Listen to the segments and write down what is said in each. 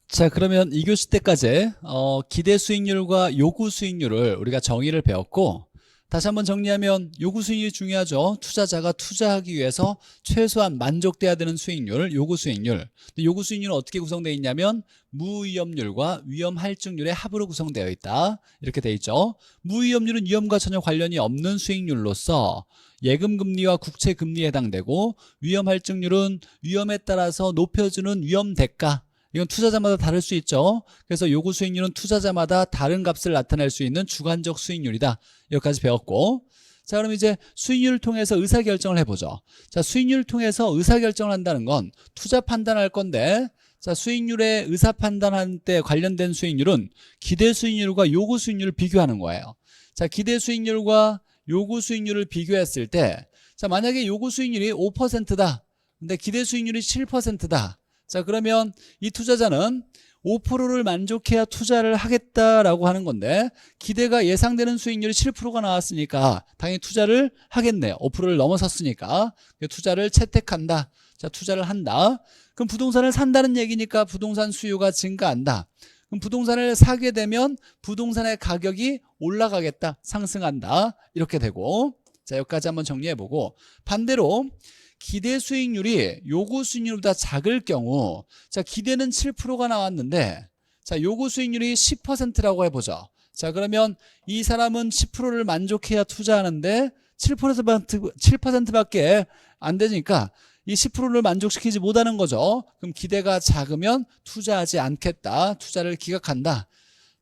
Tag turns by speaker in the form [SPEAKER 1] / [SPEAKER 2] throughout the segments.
[SPEAKER 1] 자, 그러면 2교시 때까지 기대 수익률과 요구 수익률을 우리가 정의를 배웠고, 다시 한번 정리하면 요구 수익률이 중요하죠. 투자자가 투자하기 위해서 최소한 만족돼야 되는 수익률, 요구 수익률. 근데 요구 수익률은 어떻게 구성되어 있냐면 무위험률과 위험할증률의 합으로 구성되어 있다. 이렇게 되어 있죠. 무위험률은 위험과 전혀 관련이 없는 수익률로서 예금금리와 국채금리에 해당되고, 위험할증률은 위험에 따라서 높여주는 위험대가, 이건 투자자마다 다를 수 있죠. 그래서 요구 수익률은 투자자마다 다른 값을 나타낼 수 있는 주관적 수익률이다. 여기까지 배웠고, 자, 그럼 이제 수익률을 통해서 의사결정을 해보죠. 자, 수익률을 통해서 의사결정을 한다는 건 투자 판단할 건데, 자, 수익률에 의사 판단할 때 관련된 수익률은 기대 수익률과 요구 수익률을 비교하는 거예요. 자, 기대 수익률과 요구 수익률을 비교했을 때, 자, 만약에 요구 수익률이 5%다. 근데 기대 수익률이 7%다. 자, 그러면 이 투자자는 5%를 만족해야 투자를 하겠다라고 하는 건데, 기대가 예상되는 수익률이 7%가 나왔으니까 당연히 투자를 하겠네요. 5%를 넘어섰으니까 투자를 채택한다. 자, 투자를 한다. 그럼 부동산을 산다는 얘기니까 부동산 수요가 증가한다. 그럼 부동산을 사게 되면 부동산의 가격이 올라가겠다, 상승한다, 이렇게 되고, 자, 여기까지 한번 정리해보고, 반대로 기대 수익률이 요구 수익률보다 작을 경우, 자, 기대는 7%가 나왔는데, 자, 요구 수익률이 10%라고 해보죠. 자, 그러면 이 사람은 10%를 만족해야 투자하는데 7%밖에 안 되니까 이 10%를 만족시키지 못하는 거죠. 그럼 기대가 작으면 투자하지 않겠다, 투자를 기각한다.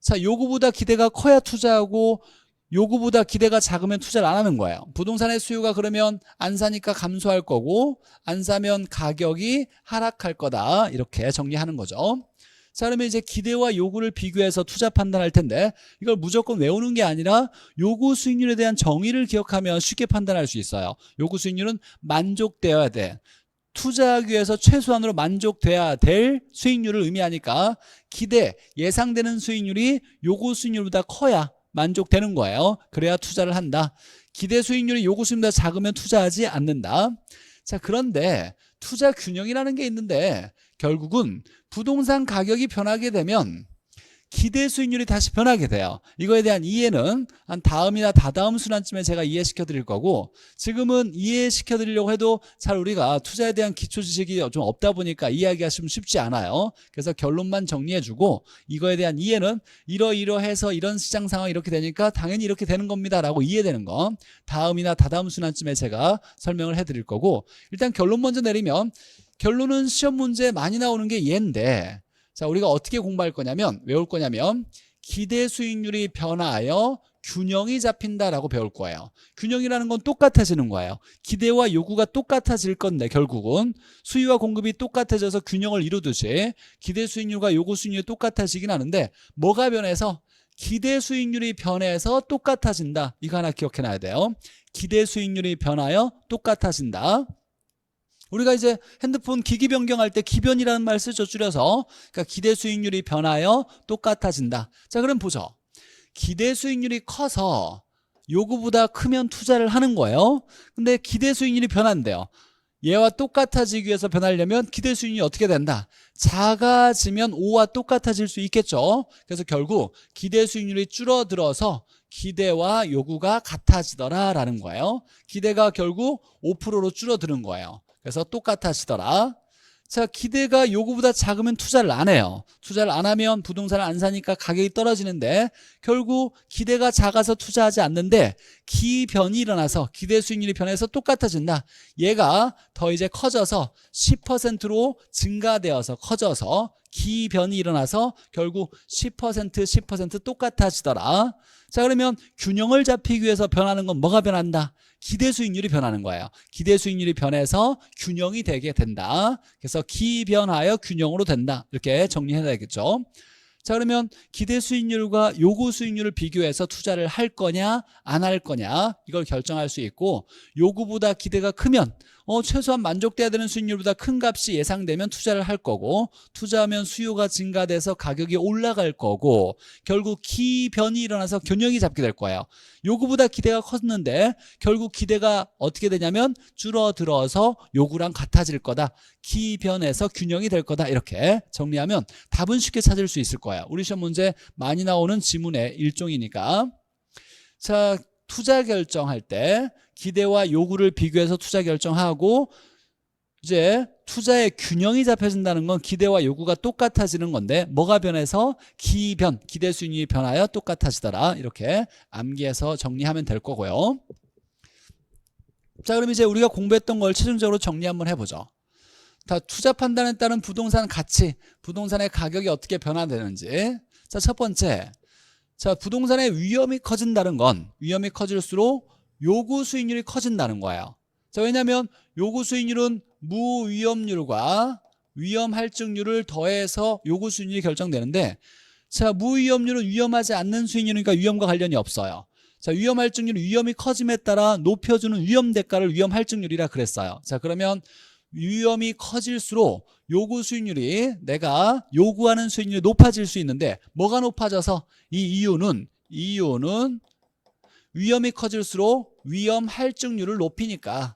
[SPEAKER 1] 자, 요구보다 기대가 커야 투자하고, 요구보다 기대가 작으면 투자를 안 하는 거예요. 부동산의 수요가 그러면 안 사니까 감소할 거고, 안 사면 가격이 하락할 거다, 이렇게 정리하는 거죠. 자, 그러면 이제 기대와 요구를 비교해서 투자 판단할 텐데, 이걸 무조건 외우는 게 아니라 요구 수익률에 대한 정의를 기억하면 쉽게 판단할 수 있어요. 요구 수익률은 만족되어야 돼. 투자하기 위해서 최소한으로 만족돼야 될 수익률을 의미하니까 기대, 예상되는 수익률이 요구 수익률보다 커야 만족되는 거예요. 그래야 투자를 한다. 기대 수익률이 요구 수익률보다 작으면 투자하지 않는다. 자, 그런데 투자 균형이라는 게 있는데, 결국은 부동산 가격이 변하게 되면 기대 수익률이 다시 변하게 돼요. 이거에 대한 이해는 한 다음이나 다다음 순환쯤에 제가 이해시켜 드릴 거고, 지금은 이해시켜 드리려고 해도 잘 우리가 투자에 대한 기초 지식이 좀 없다 보니까 이해하기가 좀 쉽지 않아요. 그래서 결론만 정리해 주고, 이거에 대한 이해는 이러이러해서 이런 시장 상황이 이렇게 되니까 당연히 이렇게 되는 겁니다 라고 이해되는 거 다음이나 다다음 순환쯤에 제가 설명을 해 드릴 거고, 일단 결론 먼저 내리면, 결론은 시험 문제에 많이 나오는 게 얘인데, 자, 우리가 어떻게 공부할 거냐면, 외울 거냐면, 기대 수익률이 변화하여 균형이 잡힌다라고 배울 거예요. 균형이라는 건 똑같아지는 거예요. 기대와 요구가 똑같아질 건데, 결국은 수요와 공급이 똑같아져서 균형을 이루듯이 기대 수익률과 요구 수익률이 똑같아지긴 하는데, 뭐가 변해서? 기대 수익률이 변해서 똑같아진다. 이거 하나 기억해놔야 돼요. 기대 수익률이 변하여 똑같아진다. 우리가 이제 핸드폰 기기 변경할 때 기변이라는 말 쓰죠, 줄여서. 그러니까 기대 수익률이 변하여 똑같아진다. 자, 그럼 보죠. 기대 수익률이 커서 요구보다 크면 투자를 하는 거예요. 근데 기대 수익률이 변한대요. 얘와 똑같아지기 위해서 변하려면 기대 수익률이 어떻게 된다? 작아지면 O와 똑같아질 수 있겠죠. 그래서 결국 기대 수익률이 줄어들어서 기대와 요구가 같아지더라라는 거예요. 기대가 결국 5%로 줄어드는 거예요. 그래서 똑같아지더라. 자, 기대가 요구보다 작으면 투자를 안 해요. 투자를 안 하면 부동산을 안 사니까 가격이 떨어지는데, 결국 기대가 작아서 투자하지 않는데 기변이 일어나서 기대 수익률이 변해서 똑같아진다. 얘가 더 이제 커져서 10%로 증가되어서 커져서 기변이 일어나서 결국 10% 똑같아지더라. 자, 그러면 균형을 잡히기 위해서 변하는 건 뭐가 변한다? 기대 수익률이 변하는 거예요. 기대 수익률이 변해서 균형이 되게 된다. 그래서 기변하여 균형으로 된다. 이렇게 정리해야 되겠죠. 자, 그러면 기대 수익률과 요구 수익률을 비교해서 투자를 할 거냐 안 할 거냐, 이걸 결정할 수 있고, 요구보다 기대가 크면 최소한 만족돼야 되는 수익률보다 큰 값이 예상되면 투자를 할 거고, 투자하면 수요가 증가돼서 가격이 올라갈 거고, 결국 기변이 일어나서 균형이 잡게 될 거예요. 요구보다 기대가 컸는데 결국 기대가 어떻게 되냐면 줄어들어서 요구랑 같아질 거다. 기변에서 균형이 될 거다. 이렇게 정리하면 답은 쉽게 찾을 수 있을 거예요. 우리 시험 문제 많이 나오는 지문의 일종이니까. 자, 투자 결정할 때 기대와 요구를 비교해서 투자 결정하고, 이제 투자의 균형이 잡혀진다는 건 기대와 요구가 똑같아지는 건데, 뭐가 변해서? 기변, 기대 수익률이 변하여 똑같아지더라. 이렇게 암기해서 정리하면 될 거고요. 자, 그럼 이제 우리가 공부했던 걸 최종적으로 정리 한번 해보죠. 다 투자 판단에 따른 부동산 가치, 부동산의 가격이 어떻게 변화되는지. 자, 첫 번째, 자, 부동산의 위험이 커진다는 건, 위험이 커질수록 요구 수익률이 커진다는 거예요. 자, 왜냐하면 요구 수익률은 무위험률과 위험 할증률을 더해서 요구 수익률이 결정되는데, 자, 무위험률은 위험하지 않는 수익률이니까 위험과 관련이 없어요. 자, 위험 할증률은 위험이 커짐에 따라 높여주는 위험 대가를 위험 할증률이라 그랬어요. 자, 그러면 위험이 커질수록 요구 수익률이, 내가 요구하는 수익률이 높아질 수 있는데, 뭐가 높아져서? 이 이유는 위험이 커질수록 위험 할증률을 높이니까,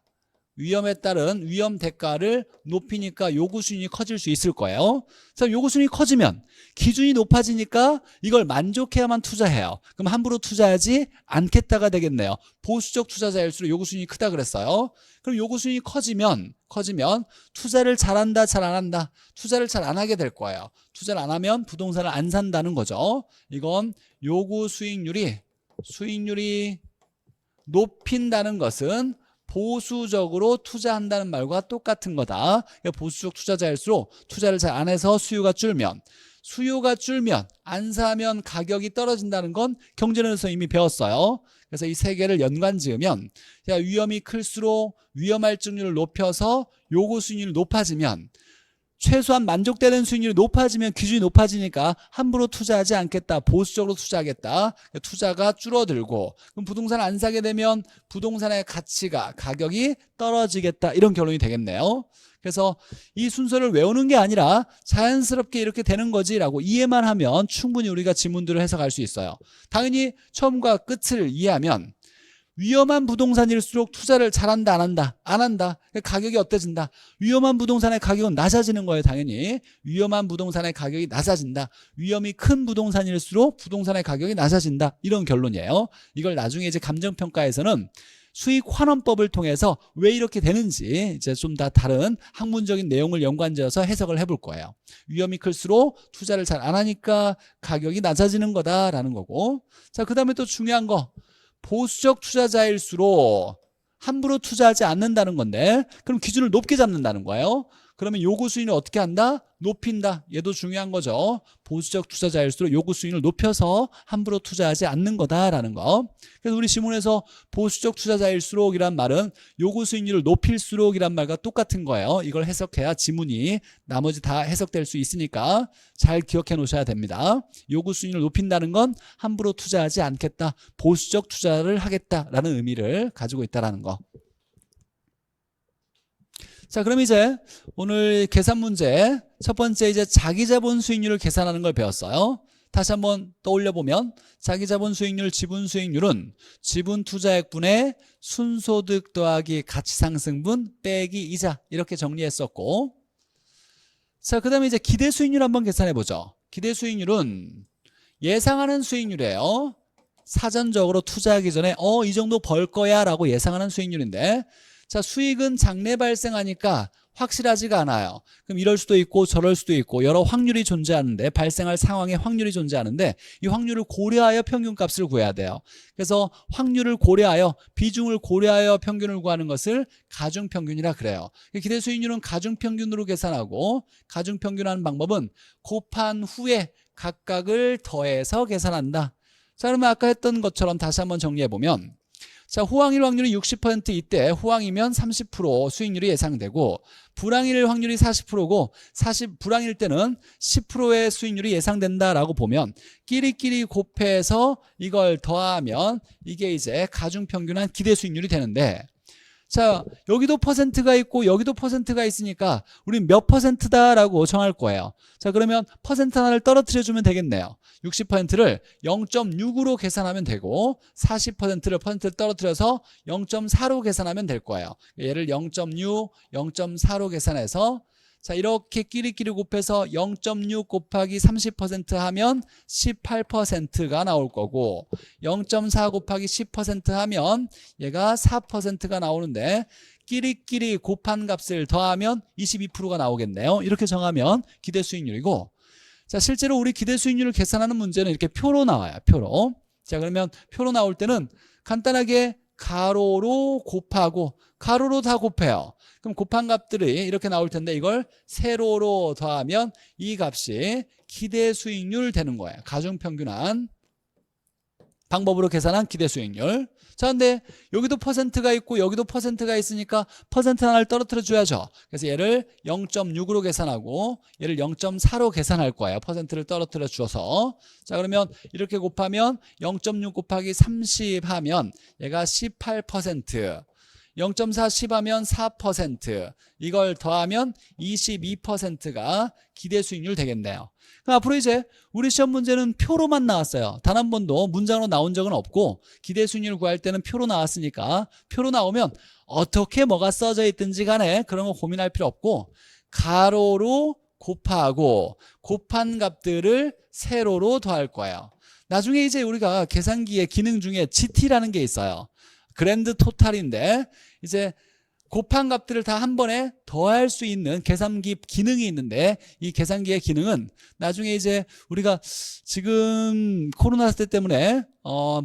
[SPEAKER 1] 위험에 따른 위험 대가를 높이니까 요구 수익률이 커질 수 있을 거예요. 그래서 요구 수익률이 커지면 기준이 높아지니까 이걸 만족해야만 투자해요. 그럼 함부로 투자하지 않겠다가 되겠네요. 보수적 투자자일수록 요구 수익률이 크다 그랬어요. 그럼 요구 수익률이 커지면 투자를 잘한다, 잘 안 한다? 투자를 잘 안 하게 될 거예요. 투자를 안 하면 부동산을 안 산다는 거죠. 이건 요구 수익률이 높인다는 것은 보수적으로 투자한다는 말과 똑같은 거다. 보수적 투자자일수록 투자를 잘 안 해서 수요가 줄면 안 사면 가격이 떨어진다는 건 경제론에서 이미 배웠어요. 그래서 이 세 개를 연관 지으면, 위험이 클수록 위험 할증률을 높여서 요구 수익률이 높아지면, 최소한 만족되는 수익률이 높아지면 기준이 높아지니까 함부로 투자하지 않겠다, 보수적으로 투자하겠다, 투자가 줄어들고, 그럼 부동산을 안 사게 되면 부동산의 가격이 떨어지겠다, 이런 결론이 되겠네요. 그래서 이 순서를 외우는 게 아니라 자연스럽게 이렇게 되는 거지 라고 이해만 하면 충분히 우리가 지문들을 해석할 수 있어요. 당연히 처음과 끝을 이해하면 위험한 부동산일수록 투자를 잘한다, 안 한다? 가격이 어때진다? 위험한 부동산의 가격은 낮아지는 거예요, 당연히. 위험한 부동산의 가격이 낮아진다. 위험이 큰 부동산일수록 부동산의 가격이 낮아진다. 이런 결론이에요. 이걸 나중에 이제 감정평가에서는 수익 환원법을 통해서 왜 이렇게 되는지 이제 좀 다 다른 학문적인 내용을 연관지어서 해석을 해볼 거예요. 위험이 클수록 투자를 잘 안 하니까 가격이 낮아지는 거다라는 거고. 자, 그 다음에 또 중요한 거. 보수적 투자자일수록 함부로 투자하지 않는다는 건데, 그럼 기준을 높게 잡는다는 거예요. 그러면 요구 수익률을 어떻게 한다? 높인다. 얘도 중요한 거죠. 보수적 투자자일수록 요구 수익률을 높여서 함부로 투자하지 않는 거다라는 거. 그래서 우리 지문에서 보수적 투자자일수록 이란 말은 요구 수익률을 높일수록 이란 말과 똑같은 거예요. 이걸 해석해야 지문이 나머지 다 해석될 수 있으니까 잘 기억해 놓으셔야 됩니다. 요구 수익률을 높인다는 건 함부로 투자하지 않겠다, 보수적 투자를 하겠다라는 의미를 가지고 있다는 거. 자, 그럼 이제 오늘 계산 문제 첫 번째, 이제 자기자본 수익률을 계산하는 걸 배웠어요. 다시 한번 떠올려 보면, 자기자본 수익률, 지분 수익률은 지분 투자액분의 순소득 더하기 가치상승분 빼기 이자, 이렇게 정리했었고, 자, 그 다음에 이제 기대 수익률 한번 계산해 보죠. 기대 수익률은 예상하는 수익률이에요. 사전적으로 투자하기 전에 이 정도 벌 거야 라고 예상하는 수익률인데, 자, 수익은 장래 발생하니까 확실하지가 않아요. 그럼 이럴 수도 있고 저럴 수도 있고 여러 확률이 존재하는데, 발생할 상황에 확률이 존재하는데, 이 확률을 고려하여 평균값을 구해야 돼요. 그래서 확률을 고려하여, 비중을 고려하여 평균을 구하는 것을 가중평균이라 그래요. 기대 수익률은 가중평균으로 계산하고, 가중평균하는 방법은 곱한 후에 각각을 더해서 계산한다. 자, 그러면 아까 했던 것처럼 다시 한번 정리해보면, 자, 호황일 확률이 60% 이때 호황이면 30% 수익률이 예상되고, 불황일 확률이 40%고 불황일 때는 10%의 수익률이 예상된다라고 보면, 끼리끼리 곱해서 이걸 더하면 이게 이제 가중평균한 기대 수익률이 되는데, 자, 여기도 퍼센트가 있고 여기도 퍼센트가 있으니까 우린 몇 퍼센트다라고 정할 거예요. 자, 그러면 퍼센트 하나를 떨어뜨려 주면 되겠네요. 60%를 0.6으로 계산하면 되고 40%를 퍼센트를 떨어뜨려서 0.4로 계산하면 될 거예요. 얘를 0.6, 0.4로 계산해서 자, 이렇게 끼리끼리 곱해서 0.6 곱하기 30% 하면 18%가 나올 거고 0.4 곱하기 10% 하면 얘가 4%가 나오는데 끼리끼리 곱한 값을 더하면 22%가 나오겠네요. 이렇게 정하면 기대 수익률이고 자, 실제로 우리 기대 수익률을 계산하는 문제는 이렇게 표로 나와요. 표로. 자, 그러면 표로 나올 때는 간단하게 가로로 곱하고 가로로 다 곱해요. 그럼 곱한 값들이 이렇게 나올 텐데 이걸 세로로 더하면 이 값이 기대 수익률 되는 거예요. 가중평균한 방법으로 계산한 기대 수익률. 자, 근데 여기도 퍼센트가 있고 여기도 퍼센트가 있으니까 퍼센트 하나를 떨어뜨려 줘야죠. 그래서 얘를 0.6으로 계산하고 얘를 0.4로 계산할 거예요. 퍼센트를 떨어뜨려 주어서. 자, 그러면 이렇게 곱하면 0.6 곱하기 30 하면 얘가 18%. 0.4 10하면 4%. 이걸 더하면 22%가 기대 수익률 되겠네요. 그럼 앞으로 이제 우리 시험 문제는 표로만 나왔어요. 단 한 번도 문장으로 나온 적은 없고 기대 수익률 구할 때는 표로 나왔으니까 표로 나오면 어떻게 뭐가 써져 있든지 간에 그런 거 고민할 필요 없고 가로로 곱하고 곱한 값들을 세로로 더할 거예요. 나중에 이제 우리가 계산기의 기능 중에 GT라는 게 있어요. 그랜드 토탈인데 이제 곱한 값들을 다 한 번에 더할 수 있는 계산기 기능이 있는데 이 계산기의 기능은 나중에 이제 우리가 지금 코로나 사태 때문에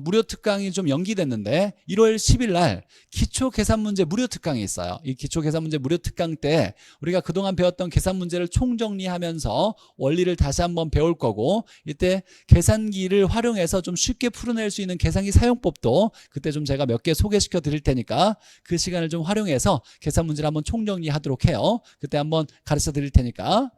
[SPEAKER 1] 무료 특강이 좀 연기됐는데 1월 10일 날 기초 계산 문제 무료 특강이 있어요. 이 기초 계산 문제 무료 특강 때 우리가 그동안 배웠던 계산 문제를 총정리하면서 원리를 다시 한번 배울 거고 이때 계산기를 활용해서 좀 쉽게 풀어낼 수 있는 계산기 사용법도 그때 좀 제가 몇 개 소개시켜 드릴 테니까 그 시간을 좀 활용해서 계산 문제를 한번 총정리하도록 해요. 그때 한번 가르쳐 드릴 테니까.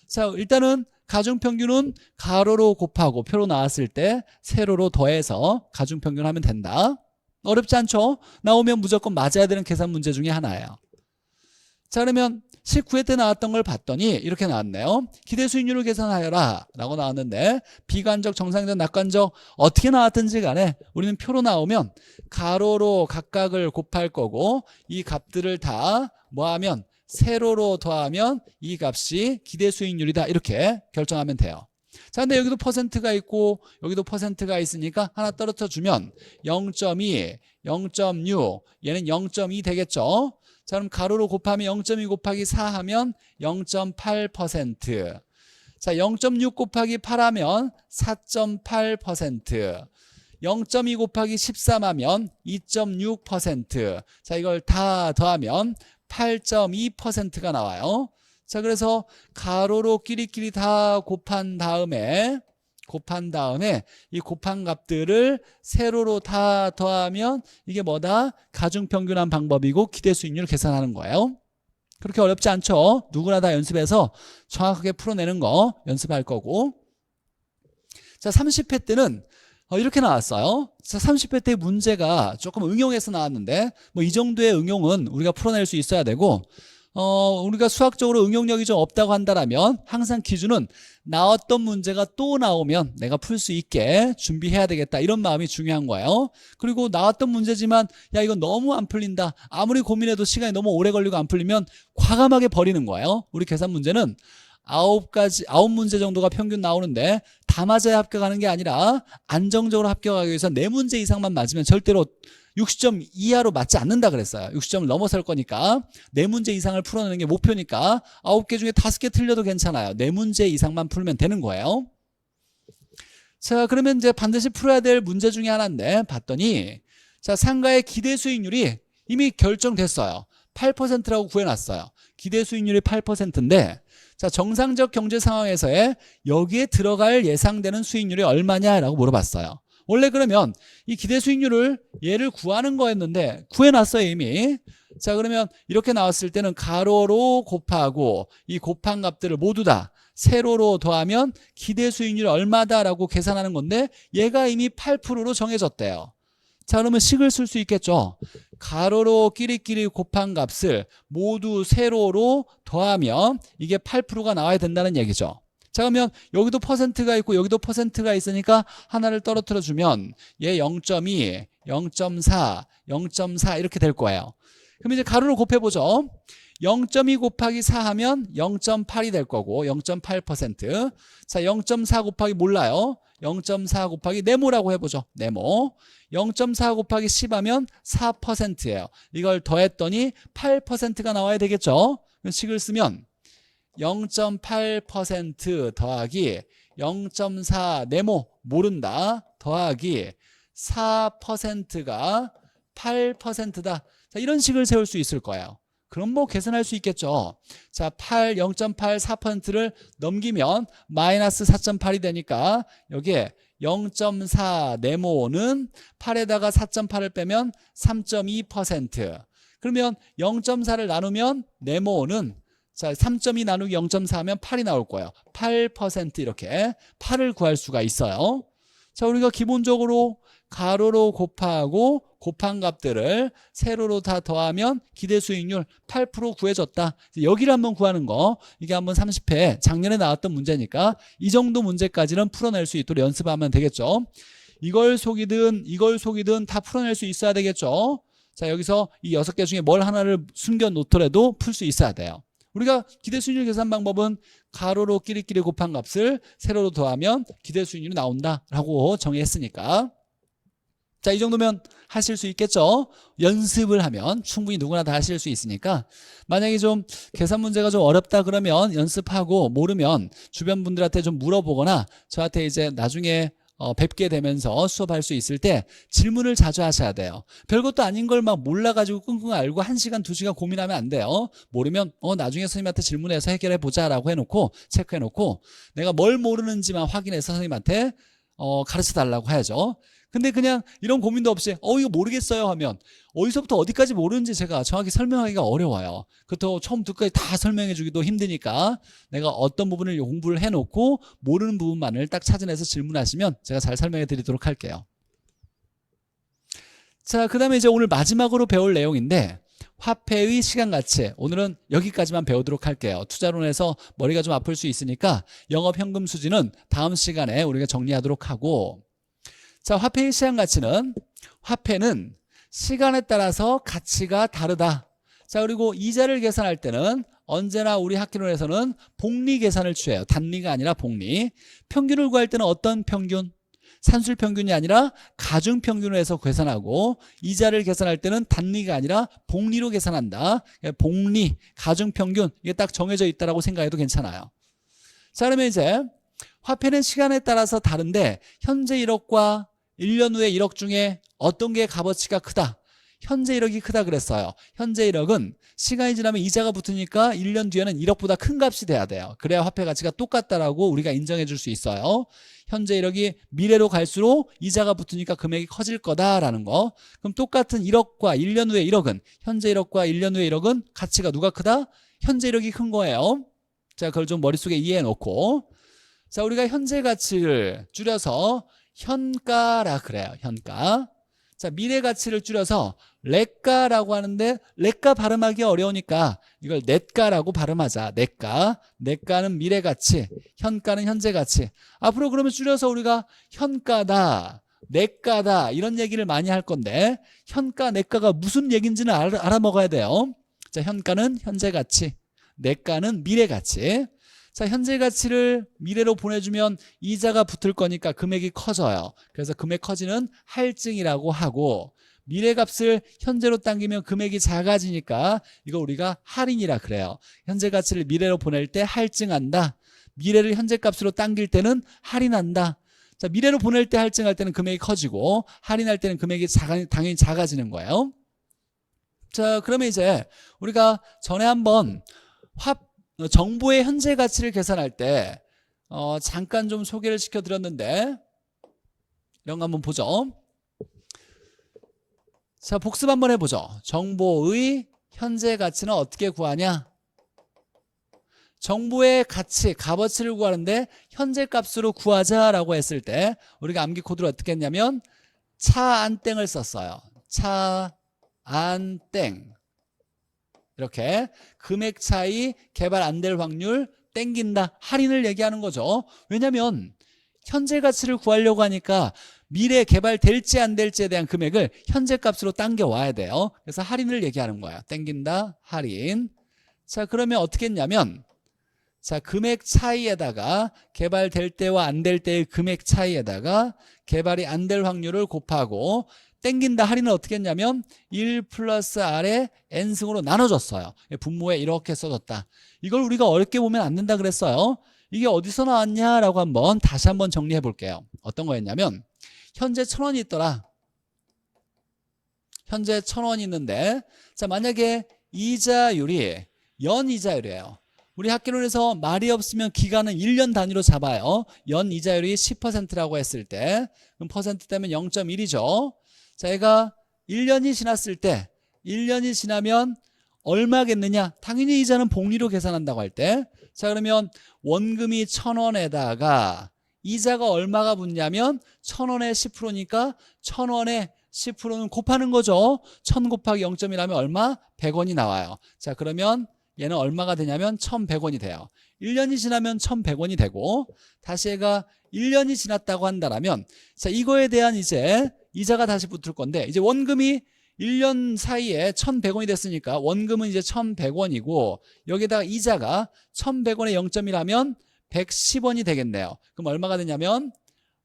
[SPEAKER 1] 자, 일단은 가중평균은 가로로 곱하고 표로 나왔을 때 세로로 더해서 가중평균 하면 된다. 어렵지 않죠? 나오면 무조건 맞아야 되는 계산 문제 중에 하나예요. 자, 그러면 19회 때 나왔던 걸 봤더니 이렇게 나왔네요. 기대 수익률을 계산하여라 라고 나왔는데 비관적, 정상적, 낙관적 어떻게 나왔든지 간에 우리는 표로 나오면 가로로 각각을 곱할 거고 이 값들을 다 뭐하면 세로로 더하면 이 값이 기대 수익률이다 이렇게 결정하면 돼요. 자, 근데 여기도 퍼센트가 있고 여기도 퍼센트가 있으니까 하나 떨어져 주면 0.2, 0.6 얘는 0.2 되겠죠. 자, 그럼 가로로 곱하면 0.2 곱하기 4 하면 0.8%. 자, 0.6 곱하기 8 하면 4.8%. 0.2 곱하기 13 하면 2.6%. 자, 이걸 다 더하면 8.2%가 나와요. 자, 그래서 가로로 끼리끼리 다 곱한 다음에 이 곱한 값들을 세로로 다 더하면 이게 뭐다? 가중평균한 방법이고 기대 수익률을 계산하는 거예요. 그렇게 어렵지 않죠? 누구나 다 연습해서 정확하게 풀어내는 거 연습할 거고. 자, 30회 때는 이렇게 나왔어요. 자, 30회 때 문제가 조금 응용해서 나왔는데 뭐 이 정도의 응용은 우리가 풀어낼 수 있어야 되고 우리가 수학적으로 응용력이 좀 없다고 한다면 항상 기준은 나왔던 문제가 또 나오면 내가 풀 수 있게 준비해야 되겠다 이런 마음이 중요한 거예요. 그리고 나왔던 문제지만 야 이건 너무 안 풀린다 아무리 고민해도 시간이 너무 오래 걸리고 안 풀리면 과감하게 버리는 거예요. 우리 계산 문제는 9문제 정도가 평균 나오는데 다 맞아야 합격하는 게 아니라 안정적으로 합격하기 위해서 4문제 이상만 맞으면 절대로 60점 이하로 맞지 않는다 그랬어요. 60점을 넘어설 거니까 4문제 이상을 풀어내는 게 목표니까 9개 중에 5개 틀려도 괜찮아요. 4문제 이상만 풀면 되는 거예요. 자, 그러면 이제 반드시 풀어야 될 문제 중에 하나인데 봤더니 자, 상가의 기대 수익률이 이미 결정됐어요. 8%라고 구해놨어요. 기대 수익률이 8%인데 자, 정상적 경제 상황에서의 여기에 들어갈 예상되는 수익률이 얼마냐라고 물어봤어요. 원래 그러면 이 기대 수익률을 얘를 구하는 거였는데 구해놨어요 이미. 자, 그러면 이렇게 나왔을 때는 가로로 곱하고 이 곱한 값들을 모두 다 세로로 더하면 기대 수익률이 얼마다라고 계산하는 건데 얘가 이미 8%로 정해졌대요. 자, 그러면 식을 쓸 수 있겠죠. 가로로 끼리끼리 곱한 값을 모두 세로로 더하면 이게 8%가 나와야 된다는 얘기죠. 자, 그러면 여기도 퍼센트가 있고 여기도 퍼센트가 있으니까 하나를 떨어뜨려 주면 얘 0.2, 0.4, 0.4 이렇게 될 거예요. 그럼 이제 가로로 곱해보죠. 0.2 곱하기 4 하면 0.8이 될 거고 0.8%. 자, 0.4 곱하기 몰라요. 0.4 곱하기 네모라고 해보죠. 네모. 0.4 곱하기 10 하면 4%예요. 이걸 더했더니 8%가 나와야 되겠죠. 식을 쓰면 0.8% 더하기 0.4 네모 모른다 더하기 4%가 8%다. 자, 이런 식을 세울 수 있을 거예요. 그럼 뭐 계산할 수 있겠죠. 자, 0.8, 4%를 넘기면 마이너스 4.8이 되니까 여기에 0.4 네모는 8에다가 4.8을 빼면 3.2%. 그러면 0.4를 나누면 네모는 자, 3.2 나누기 0.4 하면 8이 나올 거예요. 8% 이렇게 8을 구할 수가 있어요. 자, 우리가 기본적으로 가로로 곱하고 곱한 값들을 세로로 다 더하면 기대 수익률 8% 구해졌다. 여기를 한번 구하는 거, 이게 한번 30회 작년에 나왔던 문제니까 이 정도 문제까지는 풀어낼 수 있도록 연습하면 되겠죠. 이걸 속이든 다 풀어낼 수 있어야 되겠죠. 자, 여기서 이 6개 중에 뭘 하나를 숨겨 놓더라도 풀 수 있어야 돼요. 우리가 기대 수익률 계산 방법은 가로로 끼리끼리 곱한 값을 세로로 더하면 기대 수익률이 나온다라고 정의했으니까. 자, 이 정도면 하실 수 있겠죠. 연습을 하면 충분히 누구나 다 하실 수 있으니까. 만약에 좀 계산 문제가 좀 어렵다 그러면 연습하고 모르면 주변 분들한테 좀 물어보거나 저한테 이제 나중에 뵙게 되면서 수업할 수 있을 때 질문을 자주 하셔야 돼요. 별것도 아닌 걸 막 몰라가지고 끙끙 앓고 1시간, 2시간 고민하면 안 돼요. 모르면 나중에 선생님한테 질문해서 해결해 보자라고 해놓고 체크해놓고 내가 뭘 모르는지만 확인해서 선생님한테 가르쳐 달라고 해야죠. 근데 그냥 이런 고민도 없이 이거 모르겠어요 하면 어디서부터 어디까지 모르는지 제가 정확히 설명하기가 어려워요. 그렇다고 처음부터까지 다 설명해 주기도 힘드니까 내가 어떤 부분을 공부를 해놓고 모르는 부분만을 딱 찾아내서 질문하시면 제가 잘 설명해 드리도록 할게요. 자, 그 다음에 이제 오늘 마지막으로 배울 내용인데 화폐의 시간가치, 오늘은 여기까지만 배우도록 할게요. 투자론에서 머리가 좀 아플 수 있으니까 영업현금 수지는 다음 시간에 우리가 정리하도록 하고, 자, 화폐의 시간가치는 화폐는 시간에 따라서 가치가 다르다. 자, 그리고 이자를 계산할 때는 언제나 우리 학기론에서는 복리 계산을 취해요. 단리가 아니라 복리. 평균을 구할 때는 어떤 평균? 산술 평균이 아니라 가중 평균을 해서 계산하고, 이자를 계산할 때는 단리가 아니라 복리로 계산한다. 복리, 가중 평균, 이게 딱 정해져 있다라고 생각해도 괜찮아요. 자, 그러면 이제 화폐는 시간에 따라서 다른데 현재 1억과 1년 후에 1억 중에 어떤 게 값어치가 크다? 현재 1억이 크다 그랬어요. 현재 1억은 시간이 지나면 이자가 붙으니까 1년 뒤에는 1억보다 큰 값이 돼야 돼요. 그래야 화폐 가치가 똑같다라고 우리가 인정해 줄 수 있어요. 현재 1억이 미래로 갈수록 이자가 붙으니까 금액이 커질 거다라는 거. 그럼 똑같은 1억과 1년 후에 1억은, 현재 1억과 1년 후에 1억은 가치가 누가 크다? 현재 1억이 큰 거예요. 자, 그걸 좀 머릿속에 이해해 놓고, 자, 우리가 현재 가치를 줄여서 현가라 그래요. 현가. 자, 미래 가치를 줄여서 렛가라고 하는데 렛가 발음하기 어려우니까 이걸 넷가라고 발음하자. 넷가. 넷가는 미래 가치, 현가는 현재 가치. 앞으로 그러면 줄여서 우리가 현가다, 넷가다 이런 얘기를 많이 할 건데 현가, 넷가가 무슨 얘기인지는 알아먹어야 돼요. 자, 현가는 현재 가치, 넷가는 미래 가치. 자, 현재 가치를 미래로 보내주면 이자가 붙을 거니까 금액이 커져요. 그래서 금액 커지는 할증이라고 하고, 미래 값을 현재로 당기면 금액이 작아지니까 이거 우리가 할인이라 그래요. 현재 가치를 미래로 보낼 때 할증한다. 미래를 현재 값으로 당길 때는 할인한다. 자, 미래로 보낼 때 할증할 때는 금액이 커지고 할인할 때는 금액이 당연히 작아지는 거예요. 자, 그러면 이제 우리가 전에 한번 정보의 현재 가치를 계산할 때 잠깐 좀 소개를 시켜드렸는데 이런 거 한번 보죠. 자, 복습 한번 해보죠. 정보의 현재 가치는 어떻게 구하냐? 정보의 가치, 값어치를 구하는데 현재 값으로 구하자라고 했을 때 우리가 암기 코드를 어떻게 했냐면 차안땡을 썼어요. 차안땡. 이렇게 금액 차이, 개발 안 될 확률, 땡긴다, 할인을 얘기하는 거죠. 왜냐면 현재 가치를 구하려고 하니까 미래 개발될지 안 될지에 대한 금액을 현재 값으로 당겨 와야 돼요. 그래서 할인을 얘기하는 거예요. 땡긴다, 할인. 자, 그러면 어떻게 했냐면, 자, 금액 차이에다가 개발될 때와 안 될 때의 금액 차이에다가 개발이 안 될 확률을 곱하고, 땡긴다 할인을 어떻게 했냐면 1 플러스 R의 N승으로 나눠줬어요. 분모에 이렇게 써줬다. 이걸 우리가 어렵게 보면 안 된다 그랬어요. 이게 어디서 나왔냐라고 다시 한번 정리해 볼게요. 어떤 거였냐면, 현재 1,000원이 있더라. 현재 1,000원이 있는데, 자, 만약에 이자율이 연이자율이에요. 우리 학기론에서 말이 없으면 기간은 1년 단위로 잡아요. 연이자율이 10%라고 했을 때, 그럼 퍼센트 때문에 0.1이죠. 자, 얘가 1년이 지났을 때, 1년이 지나면 얼마겠느냐? 당연히 이자는 복리로 계산한다고 할 때, 자, 그러면 원금이 1,000원에다가 이자가 얼마가 붙냐면 1,000원에 10%니까 1,000원에 10%는 곱하는 거죠. 1,000 곱하기 0.1하면 얼마? 100원이 나와요. 자, 그러면 얘는 얼마가 되냐면 1,100원이 돼요. 1년이 지나면 1,100원이 되고, 다시 얘가 1년이 지났다고 한다면, 자, 이거에 대한 이제 이자가 다시 붙을 건데, 이제 원금이 1년 사이에 1,100원이 됐으니까 원금은 이제 1,100원이고, 여기다가 이자가 1,100원에 0.1하면 110원이 되겠네요. 그럼 얼마가 되냐면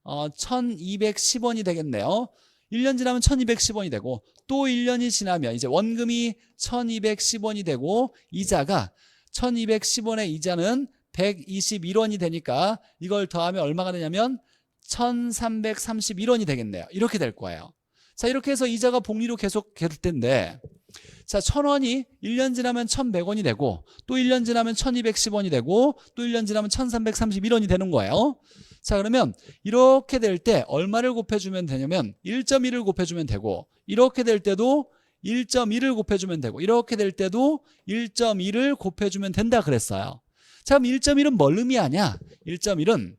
[SPEAKER 1] 1,210원이 되겠네요. 1년 지나면 1,210원이 되고, 또 1년이 지나면 이제 원금이 1,210원이 되고, 이자가 1,210원의 이자는 121원이 되니까 이걸 더하면 얼마가 되냐면 1,331원이 되겠네요. 이렇게 될 거예요. 자, 이렇게 해서 이자가 복리로 계속 될 텐데, 자, 1,000원이 1년 지나면 1,100원이 되고, 또 1년 지나면 1,210원이 되고, 또 1년 지나면 1,331원이 되는 거예요. 자, 그러면 이렇게 될 때 얼마를 곱해주면 되냐면 1.1을 곱해주면 되고, 이렇게 될 때도 1.1을 곱해주면 되고, 이렇게 될 때도 1.1을 곱해주면 된다 그랬어요. 자, 그럼 1.1은 뭘 의미하냐? 1.1은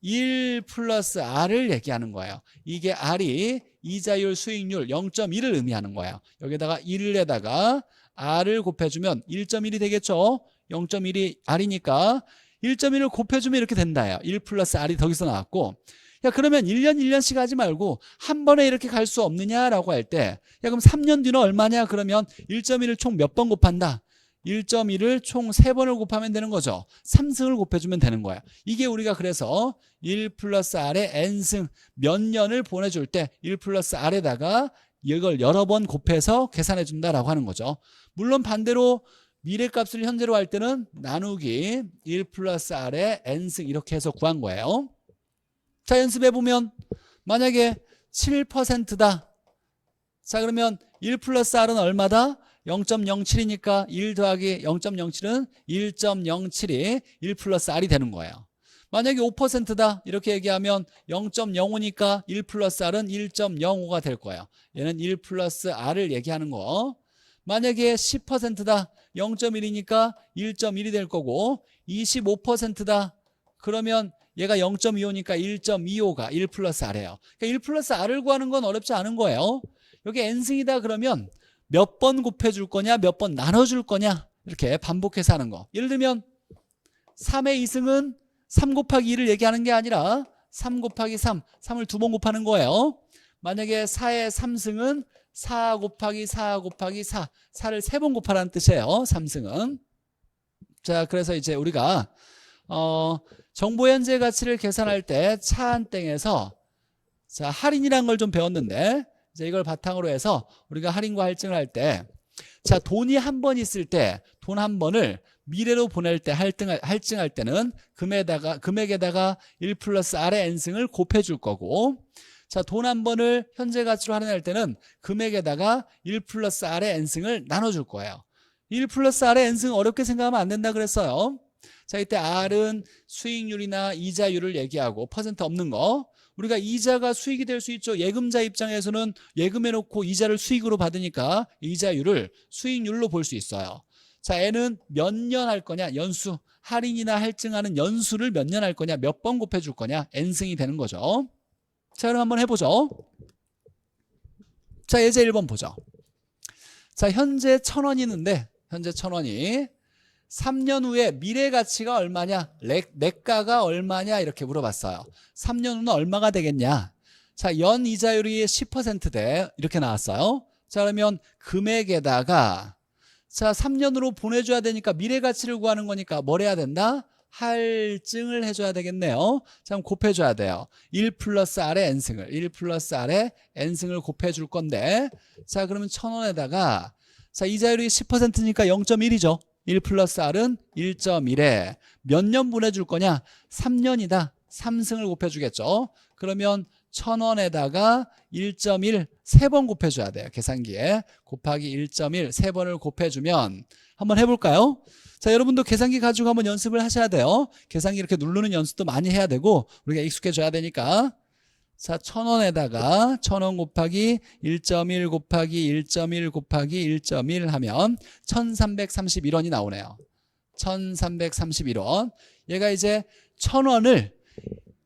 [SPEAKER 1] 1 플러스 R을 얘기하는 거예요. 이게 R이 이자율, 수익률 0.1을 의미하는 거예요. 여기다가 1에다가 R을 곱해주면 1.1이 되겠죠? 0.1이 R이니까 1.1을 곱해주면 이렇게 된다요. 1 플러스 R이 거기서 나왔고, 야, 그러면 1년씩 하지 말고 한 번에 이렇게 갈 수 없느냐라고 할 때, 야, 그럼 3년 뒤는 얼마냐? 그러면 1.1을 총 몇 번 곱한다? 1.1을 총 3번을 곱하면 되는 거죠. 3승을 곱해주면 되는 거야. 이게 우리가 그래서 1 플러스 R의 N승 몇 년을 보내줄 때 1 플러스 R에다가 이걸 여러 번 곱해서 계산해 준다라고 하는 거죠. 물론 반대로 미래값을 현재로 할 때는 나누기 1 플러스 R의 N승 이렇게 해서 구한 거예요. 자, 연습해보면 만약에 7%다. 자, 그러면 1 플러스 R은 얼마다? 0.07이니까 1 더하기 0.07은 1.07이 1 플러스 R이 되는 거예요. 만약에 5%다 이렇게 얘기하면 0.05니까 1 플러스 R은 1.05가 될 거예요. 얘는 1 플러스 R을 얘기하는 거. 만약에 10%다 0.1이니까 1.1이 될 거고, 25%다 그러면 얘가 0.25니까 1.25가 1 플러스 R이에요. 그러니까 1 플러스 R을 구하는 건 어렵지 않은 거예요. 여기 N승이다 그러면 몇 번 곱해줄 거냐, 몇 번 나눠줄 거냐, 이렇게 반복해서 하는 거. 예를 들면 3의 2승은 3 곱하기 2를 얘기하는 게 아니라 3 곱하기 3, 3을 2번 곱하는 거예요. 만약에 4의 3승은 4 곱하기 4 곱하기 4, 4를 3번 곱하라는 뜻이에요. 3승은. 자, 그래서 이제 우리가 정보 현재 가치를 계산할 때 차안땡에서 자, 할인이라는 걸 좀 배웠는데, 이제 이걸 바탕으로 해서 우리가 할인과 할증을 할 때, 자, 돈이 한 번 있을 때, 돈 한 번을 미래로 보낼 때 할증할 때는 금액에다가 1 플러스 R의 N승을 곱해줄 거고, 자, 돈 한 번을 현재 가치로 할인할 때는 금액에다가 1 플러스 R의 N승을 나눠줄 거예요. 1 플러스 R의 N승 어렵게 생각하면 안 된다 그랬어요. 자, 이때 R은 수익률이나 이자율을 얘기하고 퍼센트 없는 거. 우리가 이자가 수익이 될 수 있죠. 예금자 입장에서는 예금해놓고 이자를 수익으로 받으니까 이자율을 수익률로 볼 수 있어요. 자, N은 몇 년 할 거냐, 연수. 할인이나 할증하는 연수를 몇 년 할 거냐, 몇 번 곱해줄 거냐, N승이 되는 거죠. 자, 그럼 한번 해보죠. 자, 예제 1번 보죠. 자, 현재 1,000원이 있는데 현재 1,000원이 3년 후에 미래 가치가 얼마냐, 내가가 얼마냐 이렇게 물어봤어요. 3년 후는 얼마가 되겠냐. 자, 연 이자율이 10%대 이렇게 나왔어요. 자, 그러면 금액에다가 자 3년으로 보내줘야 되니까 미래 가치를 구하는 거니까 뭘 해야 된다? 할증을 해줘야 되겠네요. 자, 그럼 곱해줘야 돼요. 1 플러스 R의 N승을 1 플러스 R의 N승을 곱해줄 건데 자, 그러면 1,000원에다가 자, 이자율이 10%니까 0.1이죠. 1 플러스 R은 1.1에 몇 년 보내줄 거냐? 3년이다. 3승을 곱해주겠죠. 그러면 1,000원에다가 1.1 3번 곱해줘야 돼요. 계산기에 곱하기 1.1 3번을 곱해주면 한번 해볼까요? 자, 여러분도 계산기 가지고 한번 연습을 하셔야 돼요. 계산기 이렇게 누르는 연습도 많이 해야 되고 우리가 익숙해져야 되니까. 자, 1,000원에다가 1,000원 곱하기 1.1 곱하기 1.1 곱하기 1.1 하면 1,331원이 나오네요. 1,331원. 얘가 이제 1,000원을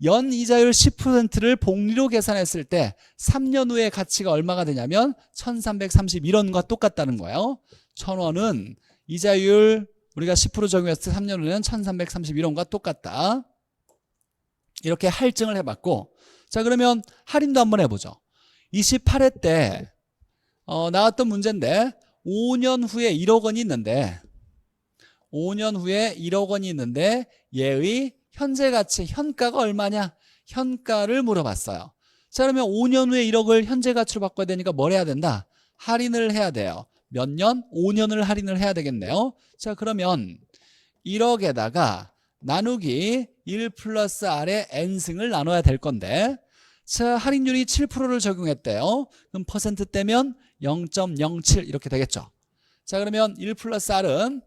[SPEAKER 1] 연 이자율 10%를 복리로 계산했을 때 3년 후에 가치가 얼마가 되냐면 1,331원과 똑같다는 거예요. 1,000원은 이자율 우리가 10% 적용했을 때 3년 후에는 1,331원과 똑같다. 이렇게 할증을 해봤고 자, 그러면 할인도 한번 해보죠. 28회 때 나왔던 문제인데 5년 후에 1억 원이 있는데 5년 후에 1억 원이 있는데 얘의 현재 가치, 현가가 얼마냐? 현가를 물어봤어요. 자, 그러면 5년 후에 1억을 현재 가치로 바꿔야 되니까 뭘 해야 된다? 할인을 해야 돼요. 몇 년? 5년을 할인을 해야 되겠네요. 자, 그러면 1억에다가 나누기 1 플러스 R의 N승을 나눠야 될 건데 자, 할인율이 7%를 적용했대요. 그럼 퍼센트대면 0.07 이렇게 되겠죠. 자, 그러면 1 플러스 R은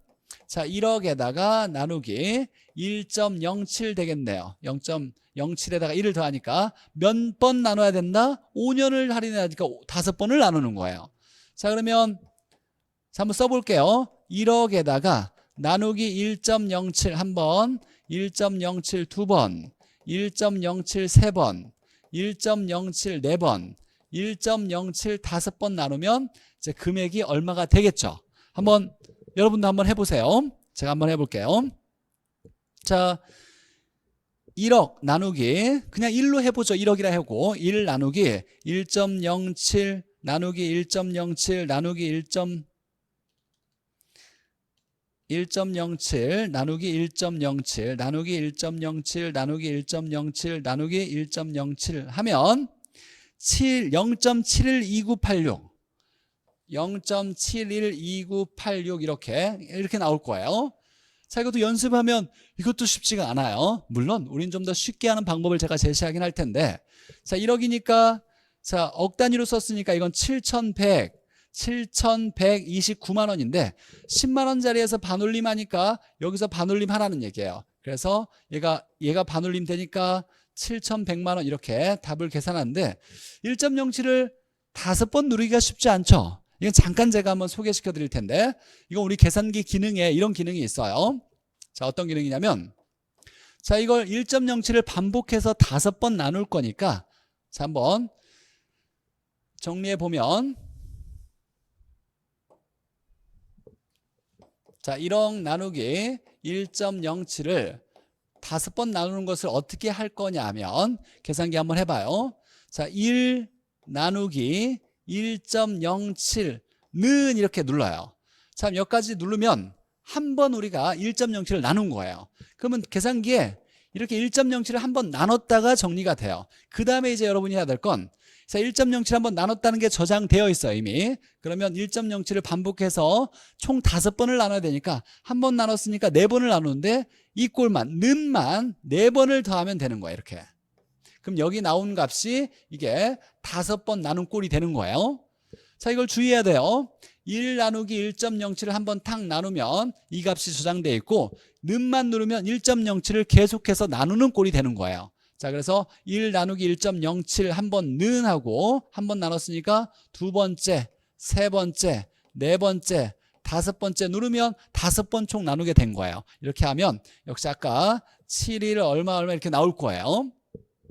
[SPEAKER 1] 자, 1억에다가 나누기 1.07 되겠네요. 0.07에다가 1을 더하니까 몇 번 나눠야 된다? 5년을 할인해야 하니까 5번을 나누는 거예요. 자, 그러면 자, 한번 써볼게요. 1억에다가 나누기 1.07 한 번, 1.07 두 번, 1.07 세 번, 1.07 네 번, 1.07 5번 나누면 이제 금액이 얼마가 되겠죠. 한번 여러분도 한번 해보세요. 제가 한번 해볼게요. 자, 1억 나누기 그냥 1로 해보죠. 1억이라 하고 1 나누기 1.07 나누기 1.07 나누기 1.07 나누기 1.07 나누기 1.07 나누기 1.07 나누기 1.07 하면 0.712986 0.712986 이렇게 나올 거예요. 자, 이것도 연습하면 이것도 쉽지가 않아요. 물론 우린 좀 더 쉽게 하는 방법을 제가 제시하긴 할 텐데 자, 1억이니까 자, 억 단위로 썼으니까 이건 7,129만 원인데 10만 원짜리에서 반올림 하니까 여기서 반올림 하라는 얘기예요. 그래서 얘가 반올림 되니까 7,100만 원 이렇게 답을 계산하는데 1.07을 5번 누르기가 쉽지 않죠. 이건 잠깐 제가 한번 소개시켜 드릴 텐데 이건 우리 계산기 기능에 이런 기능이 있어요. 자, 어떤 기능이냐면 자, 이걸 1.07을 반복해서 5번 나눌 거니까 자, 한번 정리해 보면 자, 1억 나누기 1.07을 5번 나누는 것을 어떻게 할 거냐 하면 계산기 한번 해봐요. 자, 1 나누기 1.07는 이렇게 눌러요. 자, 여기까지 누르면 한 번 우리가 1.07을 나눈 거예요. 그러면 계산기에 이렇게 1.07을 한 번 나눴다가 정리가 돼요. 그 다음에 이제 여러분이 해야 될 건 1.07 한번 나눴다는 게 저장되어 있어요, 이미. 그러면 1.07을 반복해서 총 5번을 나눠야 되니까 한 번 나눴으니까 4번을 나누는데 이 꼴만, 는만 4번을 더하면 되는 거예요, 이렇게. 그럼 여기 나온 값이 이게 5번 나눈 꼴이 되는 거예요. 자, 이걸 주의해야 돼요. 1 나누기 1.07을 한번 탁 나누면 이 값이 저장되어 있고 는만 누르면 1.07을 계속해서 나누는 꼴이 되는 거예요. 자, 그래서 1 나누기 1.07 한번 는 하고 한 번 나눴으니까 두 번째, 세 번째, 네 번째, 5번째 누르면 5번 총 나누게 된 거예요. 이렇게 하면 역시 아까 7일 얼마 이렇게 나올 거예요.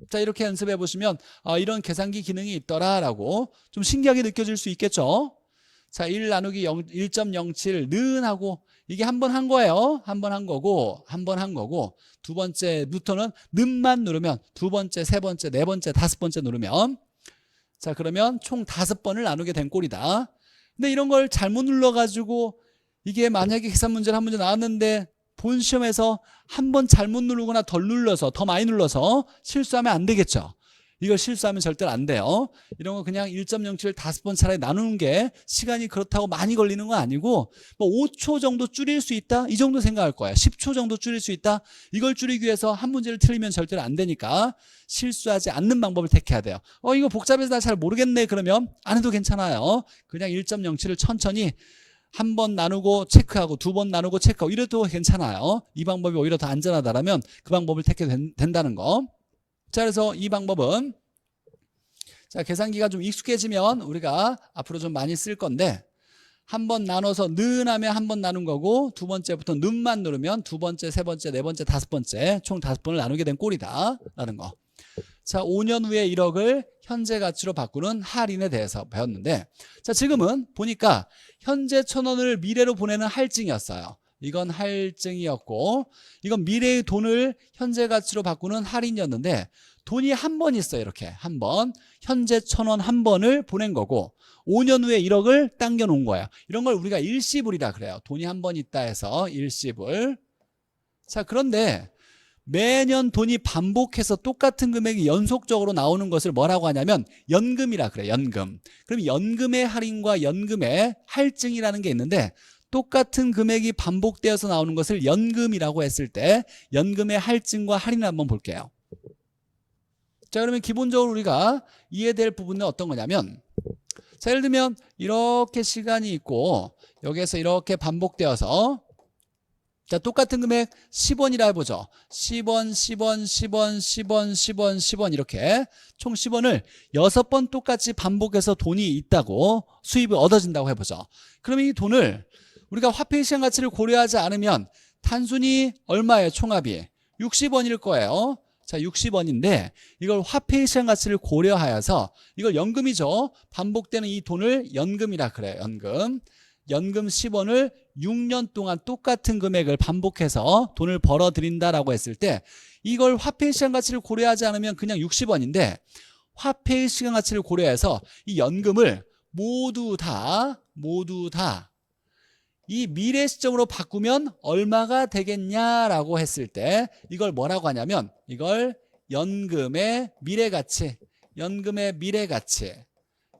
[SPEAKER 1] 자, 이렇게 연습해 보시면 이런 계산기 기능이 있더라라고 좀 신기하게 느껴질 수 있겠죠. 자, 1 나누기 1.07는 하고 이게 한 번 한 거예요. 한 번 한 거고 두 번째부터는 는만 누르면 두 번째, 세 번째, 네 번째, 다섯 번째 누르면 자, 그러면 총 5번을 나누게 된 꼴이다. 근데 이런 걸 잘못 눌러가지고 이게 만약에 계산 문제를 한 문제 나왔는데 본 시험에서 한 번 잘못 누르거나 덜 눌러서 더 많이 눌러서 실수하면 안 되겠죠. 이걸 실수하면 절대로 안 돼요. 이런 거 그냥 1.07을 5번 차라리 나누는 게 시간이 그렇다고 많이 걸리는 건 아니고 뭐 5초 정도 줄일 수 있다? 이 정도 생각할 거야. 10초 정도 줄일 수 있다? 이걸 줄이기 위해서 한 문제를 틀리면 절대로 안 되니까 실수하지 않는 방법을 택해야 돼요. 이거 복잡해서 나 잘 모르겠네 그러면 안 해도 괜찮아요. 그냥 1.07을 천천히 한 번 나누고 체크하고 두 번 나누고 체크하고 이래도 괜찮아요. 이 방법이 오히려 더 안전하다라면 그 방법을 택해도 된다는 거. 자, 그래서 이 방법은 자, 계산기가 좀 익숙해지면 우리가 앞으로 좀 많이 쓸 건데 한 번 나눠서 는 하면 한 번 나눈 거고 두 번째부터 는만 누르면 두 번째, 세 번째, 네 번째, 다섯 번째 총 5번을 나누게 된 꼴이다 라는 거. 자, 5년 후에 1억을 현재 가치로 바꾸는 할인에 대해서 배웠는데 자, 지금은 보니까 현재 1,000원을 미래로 보내는 할증이었어요. 이건 할증이었고 이건 미래의 돈을 현재 가치로 바꾸는 할인이었는데 돈이 한 번 있어요. 이렇게 한 번 현재 1,000원 한 번을 보낸 거고 5년 후에 1억을 당겨 놓은 거예요. 이런 걸 우리가 일시불이라 그래요. 돈이 한 번 있다 해서 일시불. 자, 그런데 매년 돈이 반복해서 똑같은 금액이 연속적으로 나오는 것을 뭐라고 하냐면 연금이라 그래요. 연금. 그럼 연금의 할인과 연금의 할증이라는 게 있는데 똑같은 금액이 반복되어서 나오는 것을 연금이라고 했을 때 연금의 할증과 할인을 한번 볼게요. 자, 그러면 기본적으로 우리가 이해될 부분은 어떤 거냐면 자, 예를 들면 이렇게 시간이 있고 여기에서 이렇게 반복되어서 자, 똑같은 금액 10원이라 해보죠. 10원, 10원, 10원, 10원, 10원, 10원 이렇게 총 10원을 6번 똑같이 반복해서 돈이 있다고 수입이 얻어진다고 해보죠. 그러면 이 돈을 우리가 화폐의 시장 가치를 고려하지 않으면 단순히 얼마예요? 총합이 60원일 거예요. 자, 60원인데 이걸 화폐의 시장 가치를 고려하여서 이걸 연금이죠. 반복되는 이 돈을 연금이라 그래요. 연금 10원을 6년 동안 똑같은 금액을 반복해서 돈을 벌어들인다라고 했을 때 이걸 화폐의 시장 가치를 고려하지 않으면 그냥 60원인데 화폐의 시장 가치를 고려해서 이 연금을 모두 다 이 미래 시점으로 바꾸면 얼마가 되겠냐라고 했을 때 이걸 뭐라고 하냐면 이걸 연금의 미래가치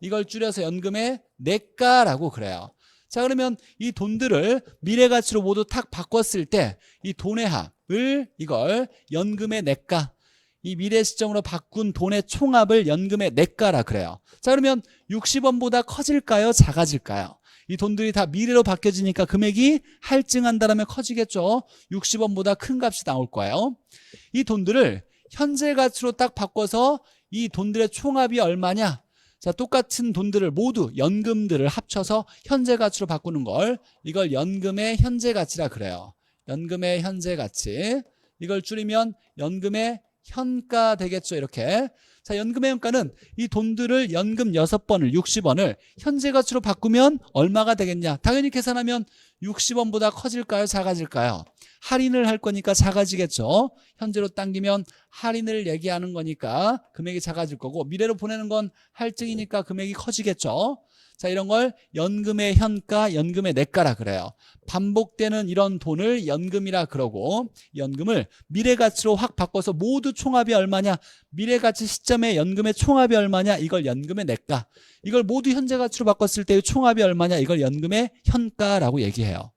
[SPEAKER 1] 이걸 줄여서 연금의 내가라고 그래요. 자, 그러면 이 돈들을 미래가치로 모두 탁 바꿨을 때 이 돈의 합을 이걸 연금의 내가 이 미래 시점으로 바꾼 돈의 총합을 연금의 내가라 그래요. 자, 그러면 60원보다 커질까요? 작아질까요? 이 돈들이 다 미래로 바뀌어지니까 금액이 할증한다라면 커지겠죠. 60원보다 큰 값이 나올 거예요. 이 돈들을 현재 가치로 딱 바꿔서 이 돈들의 총합이 얼마냐? 자, 똑같은 돈들을 모두 연금들을 합쳐서 현재 가치로 바꾸는 걸 이걸 연금의 현재 가치라 그래요. 연금의 현재 가치. 이걸 줄이면 연금의 현가 되겠죠. 이렇게. 자, 연금의 현가는 이 돈들을 연금 6번을 60원을 현재 가치로 바꾸면 얼마가 되겠냐? 당연히 계산하면 60원보다 커질까요? 작아질까요? 할인을 할 거니까 작아지겠죠. 현재로 당기면 할인을 얘기하는 거니까 금액이 작아질 거고 미래로 보내는 건 할증이니까 금액이 커지겠죠. 자, 이런 걸 연금의 현가, 연금의 내가라 그래요. 반복되는 이런 돈을 연금이라 그러고 연금을 미래가치로 확 바꿔서 모두 총합이 얼마냐? 미래가치 시점에 연금의 총합이 얼마냐? 이걸 연금의 내가. 이걸 모두 현재가치로 바꿨을 때의 총합이 얼마냐? 이걸 연금의 현가라고 얘기해요.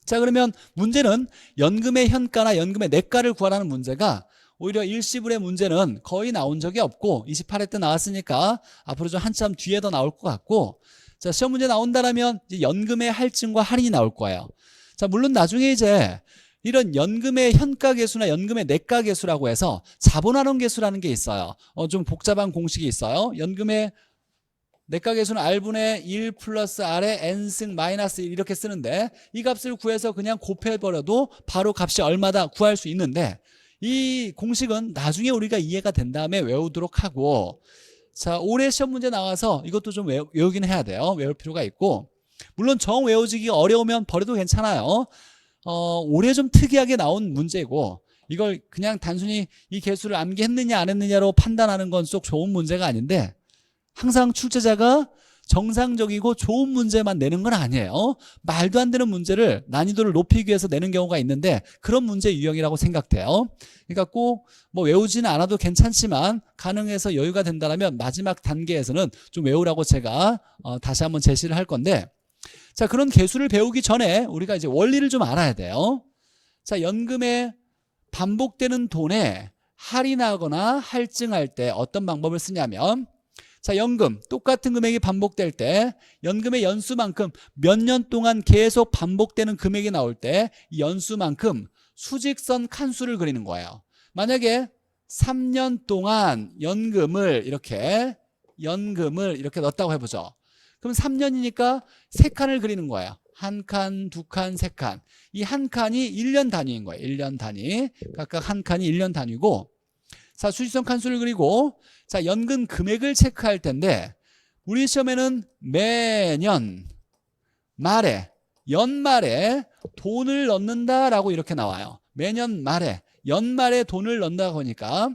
[SPEAKER 1] 자, 그러면 문제는 연금의 현가나 연금의 내가를 구하라는 문제가 오히려 일시불의 문제는 거의 나온 적이 없고 28회 때 나왔으니까 앞으로 좀 한참 뒤에 더 나올 것 같고 자, 시험 문제 나온다라면 이제 연금의 할증과 할인이 나올 거예요. 자, 물론 나중에 이제 이런 연금의 현가 계수나 연금의 내가 계수라고 해서 자본환원 계수라는 게 있어요. 좀 복잡한 공식이 있어요. 연금의 내가 계수는 R분의 1 플러스 R의 N승 마이너스 1 이렇게 쓰는데 이 값을 구해서 그냥 곱해버려도 바로 값이 얼마다 구할 수 있는데 이 공식은 나중에 우리가 이해가 된 다음에 외우도록 하고, 자, 올해 시험 문제 나와서 이것도 좀 외우긴 해야 돼요. 외울 필요가 있고, 물론 정 외워지기가 어려우면 버려도 괜찮아요. 올해 좀 특이하게 나온 문제고, 이걸 그냥 단순히 이 개수를 암기했느냐 안 했느냐로 판단하는 건 쏙 좋은 문제가 아닌데, 항상 출제자가 정상적이고 좋은 문제만 내는 건 아니에요. 말도 안 되는 문제를 난이도를 높이기 위해서 내는 경우가 있는데, 그런 문제 유형이라고 생각돼요. 그러니까 꼭 뭐 외우지는 않아도 괜찮지만 가능해서 여유가 된다면 마지막 단계에서는 좀 외우라고 제가 다시 한번 제시를 할 건데, 자, 그런 개수를 배우기 전에 우리가 이제 원리를 좀 알아야 돼요. 자, 연금에 반복되는 돈에 할인하거나 할증할 때 어떤 방법을 쓰냐면, 자, 연금 똑같은 금액이 반복될 때 연금의 연수만큼 몇 년 동안 계속 반복되는 금액이 나올 때 이 연수만큼 수직선 칸수를 그리는 거예요. 만약에 3년 동안 연금을 이렇게 넣었다고 해보죠. 그럼 3년이니까 3칸을 그리는 거예요. 1칸, 2칸, 3칸. 이 한 칸이 1년 단위인 거예요. 1년 단위. 각각 한 칸이 1년 단위고, 자, 수직선 칸수를 그리고, 자, 연금 금액을 체크할 텐데, 우리 시험에는 매년 말에, 연말에 돈을 넣는다라고 이렇게 나와요. 매년 말에, 연말에 돈을 넣는다고 하니까,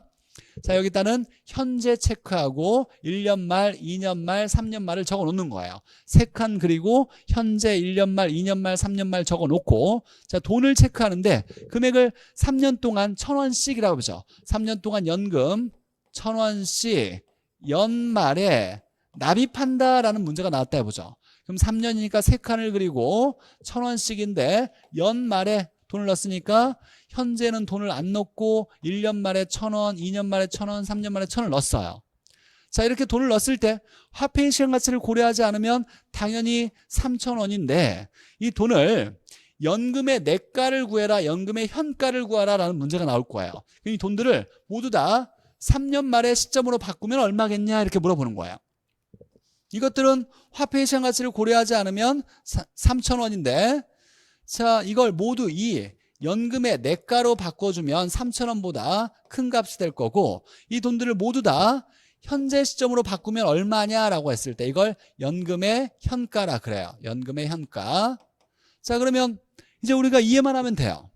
[SPEAKER 1] 자, 여기다는 현재 체크하고 1년 말, 2년 말, 3년 말을 적어 놓는 거예요. 3칸 그리고 현재 1년 말, 2년 말, 3년 말 적어 놓고, 자, 돈을 체크하는데 금액을 3년 동안 1,000원씩이라고 보죠. 3년 동안 연금 1,000원씩 연말에 납입한다라는 문제가 나왔다 해보죠. 그럼 3년이니까 3칸을 그리고 1,000원씩인데 연말에 돈을 넣었으니까 현재는 돈을 안 넣고 1년 말에 1,000원, 2년 말에 1,000원, 3년 말에 1,000원을 넣었어요. 자, 이렇게 돈을 넣었을 때 화폐의 시간가치를 고려하지 않으면 당연히 3,000원인데, 이 돈을 연금의 내가를 구해라, 연금의 현가를 구하라 라는 문제가 나올 거예요. 이 돈들을 모두 다 3년 말의 시점으로 바꾸면 얼마겠냐 이렇게 물어보는 거예요. 이것들은 화폐의 시간가치를 고려하지 않으면 3,000원인데, 자, 이걸 모두 이 연금의 내가로 바꿔주면 3,000원보다 큰 값이 될 거고, 이 돈들을 모두 다 현재 시점으로 바꾸면 얼마냐라고 했을 때 이걸 연금의 현가라 그래요. 연금의 현가. 자, 그러면 이제 우리가 이해만 하면 돼요.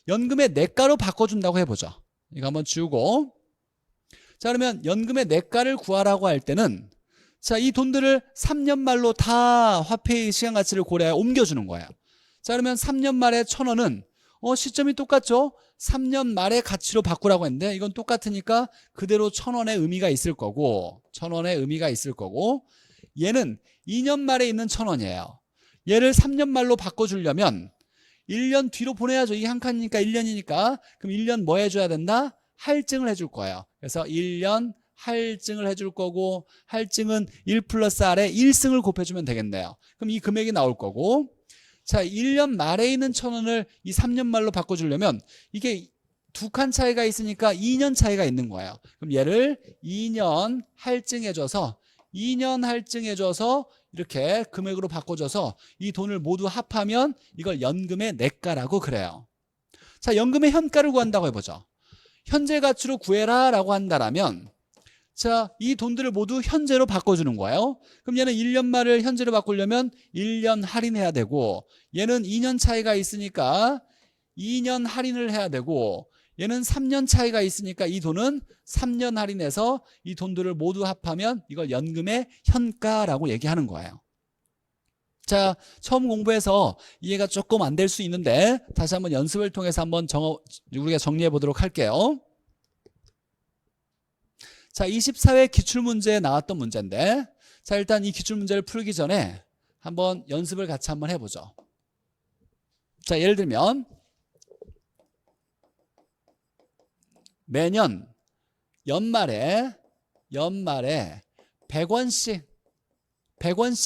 [SPEAKER 1] 연금의 내가로 바꿔준다고 해보죠. 이거 한번 지우고, 자, 그러면 연금의 내가를 구하라고 할 때는, 자, 이 돈들을 3년 말로 다 화폐의 시간가치를 고려해 옮겨주는 거예요. 자, 그러면 3년 말에 1,000원은 시점이 똑같죠? 3년 말의 가치로 바꾸라고 했는데 이건 똑같으니까 그대로 1,000원의 의미가 있을 거고, 1,000원의 의미가 있을 거고, 얘는 2년 말에 있는 1,000원이에요. 얘를 3년 말로 바꿔주려면 1년 뒤로 보내야죠. 이 한 칸이니까 1년이니까. 그럼 1년 뭐 해줘야 된다? 할증을 해줄 거예요. 그래서 1년 할증을 해줄 거고, 할증은 1 플러스 R에 1승을 곱해주면 되겠네요. 그럼 이 금액이 나올 거고, 자, 1년 말에 있는 1,000원을 이 3년 말로 바꿔주려면 이게 2칸 차이가 있으니까 2년 차이가 있는 거예요. 그럼 얘를 2년 할증해줘서 이렇게 금액으로 바꿔줘서 이 돈을 모두 합하면 이걸 연금의 내가라고 그래요. 자, 연금의 현가를 구한다고 해보죠. 현재 가치로 구해라 라고 한다면, 자, 이 돈들을 모두 현재로 바꿔주는 거예요. 그럼 얘는 1년 말을 현재로 바꾸려면 1년 할인해야 되고, 얘는 2년 차이가 있으니까 2년 할인을 해야 되고, 얘는 3년 차이가 있으니까 이 돈은 3년 할인해서 이 돈들을 모두 합하면 이걸 연금의 현가라고 얘기하는 거예요. 자, 처음 공부해서 이해가 조금 안 될 수 있는데 다시 한번 연습을 통해서 한번 우리가 정리해 보도록 할게요. 자, 24회 기출문제에 나왔던 문제인데, 자, 일단 이 기출문제를 풀기 전에 한번 연습을 같이 한번 해보죠. 자, 예를 들면 매년 연말에 100원씩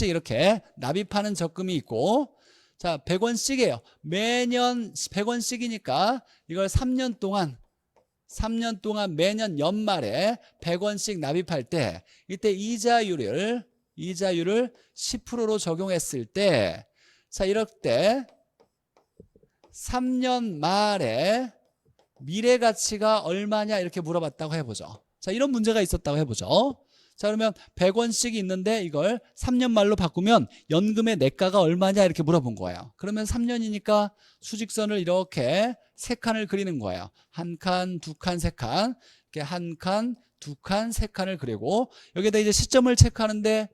[SPEAKER 1] 이렇게 납입하는 적금이 있고, 자, 100원씩이에요. 매년 100원씩이니까 이걸 3년 동안 매년 연말에 100원씩 납입할 때, 이때 이자율을 10%로 적용했을 때, 자, 이럴 때 3년 말에 미래 가치가 얼마냐 이렇게 물어봤다고 해보죠. 자, 이런 문제가 있었다고 해보죠. 자, 그러면 100원씩이 있는데 이걸 3년 말로 바꾸면 연금의 내가가 얼마냐 이렇게 물어본 거예요. 그러면 3년이니까 수직선을 이렇게 3칸을 그리는 거예요. 1칸, 2칸, 3칸. 이렇게 1칸, 2칸, 3칸을 그리고 여기에다 이제 시점을 체크하는데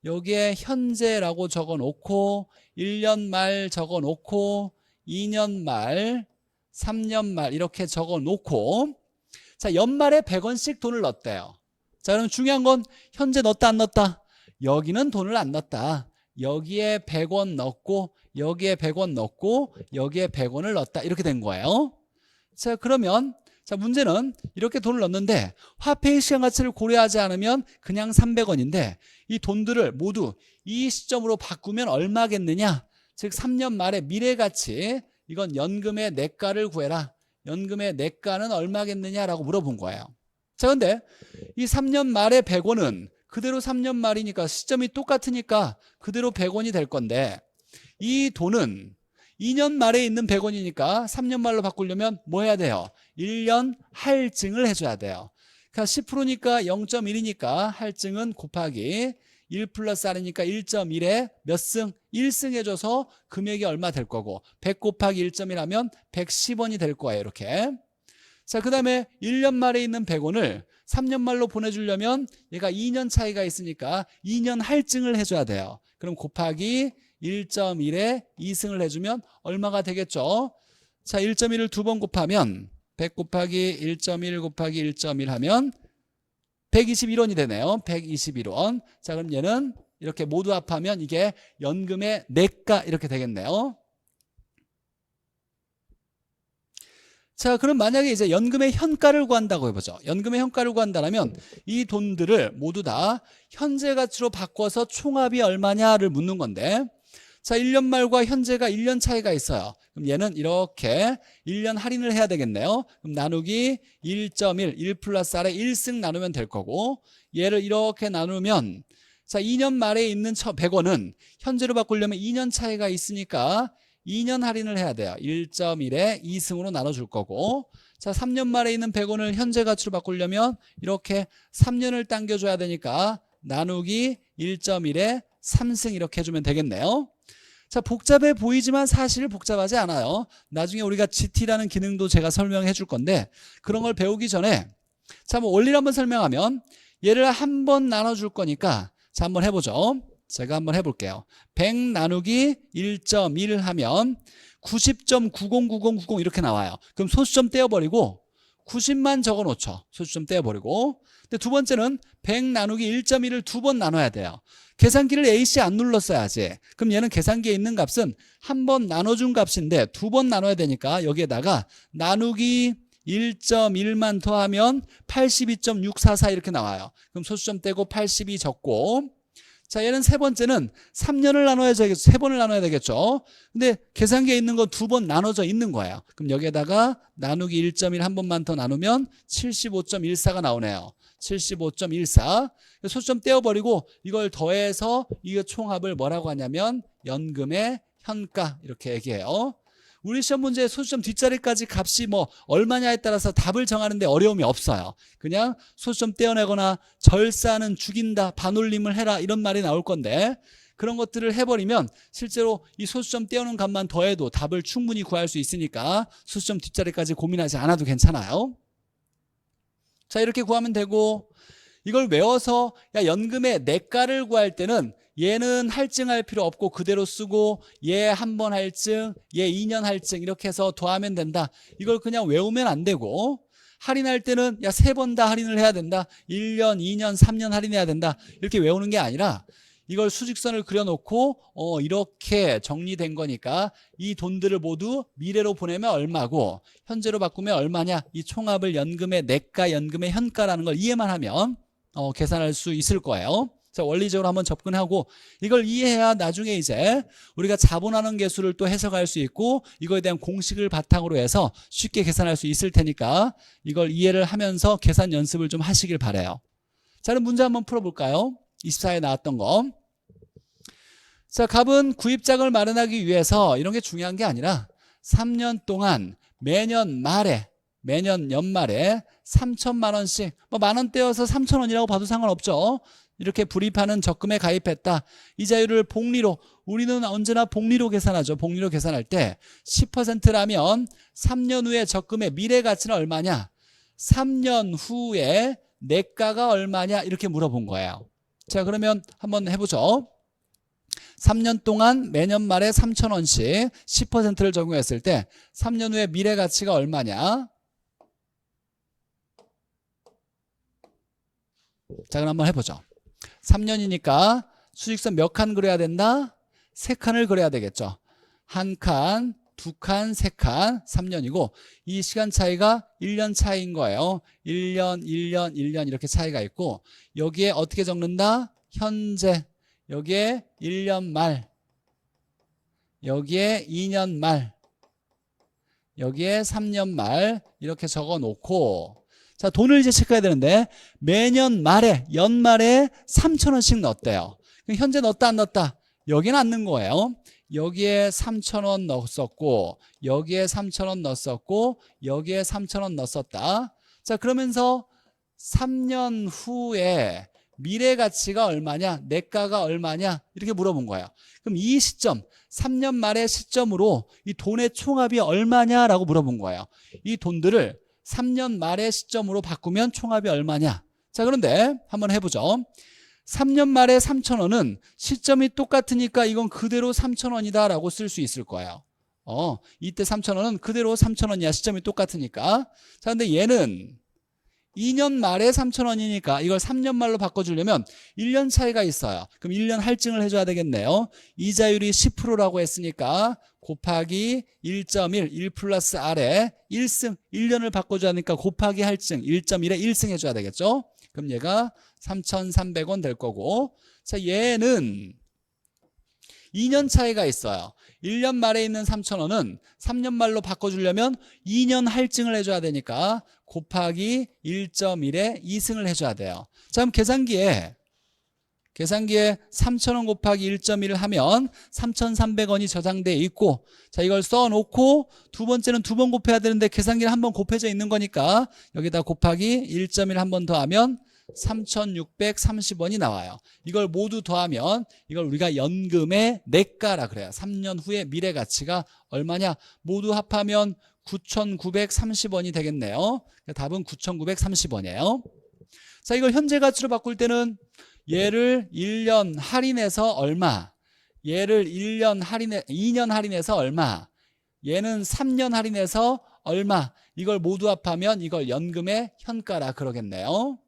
[SPEAKER 1] 여기에 현재라고 적어 놓고 1년 말 적어 놓고 2년 말, 3년 말 이렇게 적어 놓고 자, 연말에 100원씩 돈을 넣었대요. 자, 그럼 중요한 건 현재 넣었다 안 넣었다? 여기는 돈을 안 넣었다. 여기에 100원 넣고 여기에 100원 넣고 여기에 100원을 넣었다. 이렇게 된 거예요. 자, 그러면 자, 문제는 이렇게 돈을 넣었는데 화폐의 시간 가치를 고려하지 않으면 그냥 300원인데 이 돈들을 모두 이 시점으로 바꾸면 얼마겠느냐? 즉 3년 말에 미래 가치, 이건 연금의 내가를 구해라. 연금의 내가는 얼마겠느냐라고 물어본 거예요. 자, 근데 이 3년 말에 100원은 그대로 3년 말이니까 시점이 똑같으니까 그대로 100원이 될 건데 이 돈은 2년 말에 있는 100원이니까 3년 말로 바꾸려면 뭐 해야 돼요? 1년 할증을 해줘야 돼요. 그러니까 10%니까 0.1이니까 할증은 곱하기 1 플러스 R이니까 1.1에 몇 승? 1승 해줘서 금액이 얼마 될 거고 100 곱하기 1.1하면 110원이 될 거예요. 이렇게. 자, 그 다음에 1년 말에 있는 100원을 3년 말로 보내주려면 얘가 2년 차이가 있으니까 2년 할증을 해줘야 돼요. 그럼 곱하기 1.1에 2승을 해주면 얼마가 되겠죠? 자, 1.1을 2번 곱하면 100 곱하기 1.1 곱하기 1.1 하면 121원이 되네요. 121원. 자, 그럼 얘는 이렇게 모두 합하면 이게 연금의 내가 이렇게 되겠네요. 자, 그럼 만약에 이제 연금의 현가를 구한다고 해보죠. 연금의 현가를 구한다면 이 돈들을 모두 다 현재 가치로 바꿔서 총합이 얼마냐를 묻는 건데 자, 1년 말과 현재가 1년 차이가 있어요. 그럼 얘는 이렇게 1년 할인을 해야 되겠네요. 그럼 나누기 1.1, 1 플러스 R에 1승 나누면 될 거고 얘를 이렇게 나누면 자, 2년 말에 있는 100원은 현재로 바꾸려면 2년 차이가 있으니까 2년 할인을 해야 돼요. 1.1에 2승으로 나눠줄 거고 자, 3년 말에 있는 100원을 현재 가치로 바꾸려면 이렇게 3년을 당겨줘야 되니까 나누기 1.1에 3승 이렇게 해주면 되겠네요. 자, 복잡해 보이지만 사실 복잡하지 않아요. 나중에 우리가 GT라는 기능도 제가 설명해 줄 건데 그런 걸 배우기 전에 자, 뭐 원리를 한번 설명하면 얘를 한 번 나눠줄 거니까 자, 한번 해보죠. 제가 한번 해볼게요. 100 나누기 1.1 하면 90.909090 이렇게 나와요. 그럼 소수점 떼어버리고 90만 적어놓죠. 소수점 떼어버리고. 근데 두 번째는 100 나누기 1.1을 2번 나눠야 돼요. 계산기를 AC 안 눌렀어야지. 그럼 얘는 계산기에 있는 값은 한 번 나눠준 값인데 2번 나눠야 되니까 여기에다가 나누기 1.1만 더하면 82.644 이렇게 나와요. 그럼 소수점 떼고 82 적고 자, 얘는 세 번째는 3년을 나눠야 되겠죠. 3번을 나눠야 되겠죠. 근데 계산기에 있는 거 2번 나눠져 있는 거예요. 그럼 여기에다가 나누기 1.1 한 번만 더 나누면 75.14가 나오네요. 75.14. 소수점 떼어버리고 이걸 더해서 이 총합을 뭐라고 하냐면 연금의 현가 이렇게 얘기해요. 우리 시험 문제 소수점 뒷자리까지 값이 뭐 얼마냐에 따라서 답을 정하는데 어려움이 없어요. 그냥 소수점 떼어내거나 절사는 죽인다, 반올림을 해라 이런 말이 나올 건데 그런 것들을 해버리면 실제로 이 소수점 떼어놓은 값만 더해도 답을 충분히 구할 수 있으니까 소수점 뒷자리까지 고민하지 않아도 괜찮아요. 자, 이렇게 구하면 되고 이걸 외워서 야, 연금의 내가를 구할 때는 얘는 할증할 필요 없고 그대로 쓰고 얘 한 번 할증, 얘 2년 할증 이렇게 해서 더하면 된다. 이걸 그냥 외우면 안 되고 할인할 때는 야, 3번 다 할인을 해야 된다. 1년, 2년, 3년 할인해야 된다. 이렇게 외우는 게 아니라 이걸 수직선을 그려놓고 이렇게 정리된 거니까 이 돈들을 모두 미래로 보내면 얼마고 현재로 바꾸면 얼마냐 이 총합을 연금의 내가, 연금의 현가라는 걸 이해만 하면 계산할 수 있을 거예요. 자, 원리적으로 한번 접근하고 이걸 이해해야 나중에 이제 우리가 자본하는 계수를 또 해석할 수 있고 이거에 대한 공식을 바탕으로 해서 쉽게 계산할 수 있을 테니까 이걸 이해를 하면서 계산 연습을 좀 하시길 바라요. 자, 그럼 문제 한번 풀어볼까요? 24에 나왔던 거. 자, 갑은 구입장을 마련하기 위해서 이런 게 중요한 게 아니라 3년 동안 매년 말에 매년 연말에 3천만 원씩, 뭐 만 원대여서 3천 원이라고 봐도 상관없죠. 이렇게 불입하는 적금에 가입했다. 이자율을 복리로, 우리는 언제나 복리로 계산하죠. 복리로 계산할 때 10%라면 3년 후에 적금의 미래 가치는 얼마냐? 3년 후에 내가가 얼마냐? 이렇게 물어본 거예요. 자, 그러면 한번 해보죠. 3년 동안 매년 말에 3천 원씩 10%를 적용했을 때 3년 후에 미래 가치가 얼마냐? 자, 그럼 한번 해보죠. 3년이니까 수직선 몇 칸 그려야 된다? 3칸을 그려야 되겠죠. 한 칸, 두 칸, 세 칸, 3년이고 이 시간 차이가 1년 차이인 거예요. 1년, 1년, 1년 이렇게 차이가 있고 여기에 어떻게 적는다? 현재, 여기에 1년 말, 여기에 2년 말, 여기에 3년 말 이렇게 적어 놓고 자, 돈을 이제 체크해야 되는데 매년 말에 연말에 3,000원씩 넣었대요. 그럼 현재 넣었다 안 넣었다? 여기는 안 넣은 거예요. 여기에 3,000원 넣었었고 여기에 3,000원 넣었었고 여기에 3,000원 넣었었다. 자, 그러면서 3년 후에 미래 가치가 얼마냐? 내가가 얼마냐? 이렇게 물어본 거예요. 그럼 이 시점 3년 말의 시점으로 이 돈의 총합이 얼마냐라고 물어본 거예요. 이 돈들을 3년 말의 시점으로 바꾸면 총합이 얼마냐? 자, 그런데 한번 해보죠. 3년 말에 3,000원은 시점이 똑같으니까 이건 그대로 3,000원이다 라고 쓸 수 있을 거예요. 이때 3,000원은 그대로 3,000원이야. 시점이 똑같으니까. 자, 근데 얘는 2년 말에 3,000원이니까 이걸 3년 말로 바꿔주려면 1년 차이가 있어요. 그럼 1년 할증을 해줘야 되겠네요. 이자율이 10%라고 했으니까 곱하기 1.1, 1 플러스 R에 1승, 1년을 바꿔줘야 하니까 곱하기 할증 1.1에 1승 해줘야 되겠죠. 그럼 얘가 3,300원 될 거고 자, 얘는 2년 차이가 있어요. 1년 말에 있는 3,000원은 3년 말로 바꿔주려면 2년 할증을 해줘야 되니까 곱하기 1.1에 2승을 해줘야 돼요. 자, 그럼 계산기에 3,000원 곱하기 1.1을 하면 3,300원이 저장돼 있고 자, 이걸 써놓고 두 번째는 두 번 곱해야 되는데 계산기는 한 번 곱해져 있는 거니까 여기다 곱하기 1.1 한 번 더하면 3,630원이 나와요. 이걸 모두 더하면 이걸 우리가 연금의 내가라 그래요. 3년 후에 미래 가치가 얼마냐? 모두 합하면 9,930원이 되겠네요. 답은 9,930원이에요. 자, 이걸 현재 가치로 바꿀 때는 얘를 1년 할인해서 얼마? 얘를 2년 할인해서 얼마? 얘는 3년 할인해서 얼마? 이걸 모두 합하면 이걸 연금의 현가라 그러겠네요.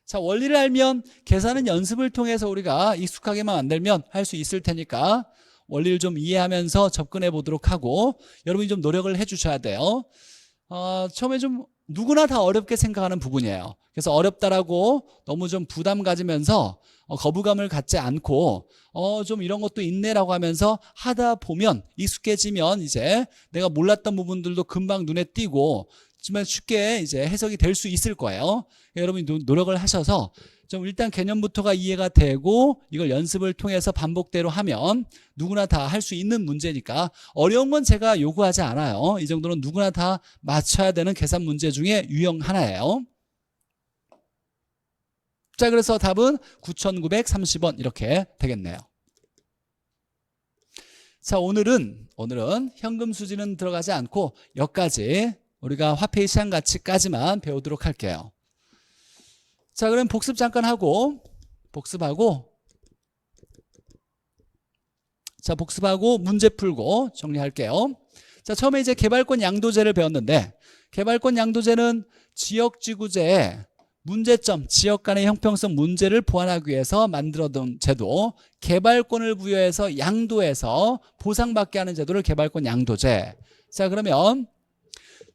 [SPEAKER 1] 자, 원리를 알면 계산은 연습을 통해서 우리가 익숙하게만 만들면 할 수 있을 테니까 원리를 좀 이해하면서 접근해 보도록 하고 여러분이 좀 노력을 해 주셔야 돼요. 처음에 좀 누구나 다 어렵게 생각하는 부분이에요. 그래서 어렵다라고 너무 좀 부담 가지면서 거부감을 갖지 않고 좀 이런 것도 있네라고 하면서 하다 보면 익숙해지면 이제 내가 몰랐던 부분들도 금방 눈에 띄고 정말 쉽게 이제 해석이 될 수 있을 거예요. 여러분이 노력을 하셔서 좀 일단 개념부터가 이해가 되고 이걸 연습을 통해서 반복대로 하면 누구나 다 할 수 있는 문제니까 어려운 건 제가 요구하지 않아요. 이 정도는 누구나 다 맞춰야 되는 계산 문제 중에 유형 하나예요. 자, 그래서 답은 9,930원 이렇게 되겠네요. 자, 오늘은 현금 수지는 들어가지 않고 여기까지 우리가 화폐의 시장 가치까지만 배우도록 할게요. 자, 그럼 복습 잠깐 하고 복습하고 문제 풀고 정리할게요. 자, 처음에 이제 개발권 양도제를 배웠는데 개발권 양도제는 지역지구제의 문제점, 지역 간의 형평성 문제를 보완하기 위해서 만들어둔 제도, 개발권을 부여해서 양도해서 보상받게 하는 제도를 개발권 양도제. 자, 그러면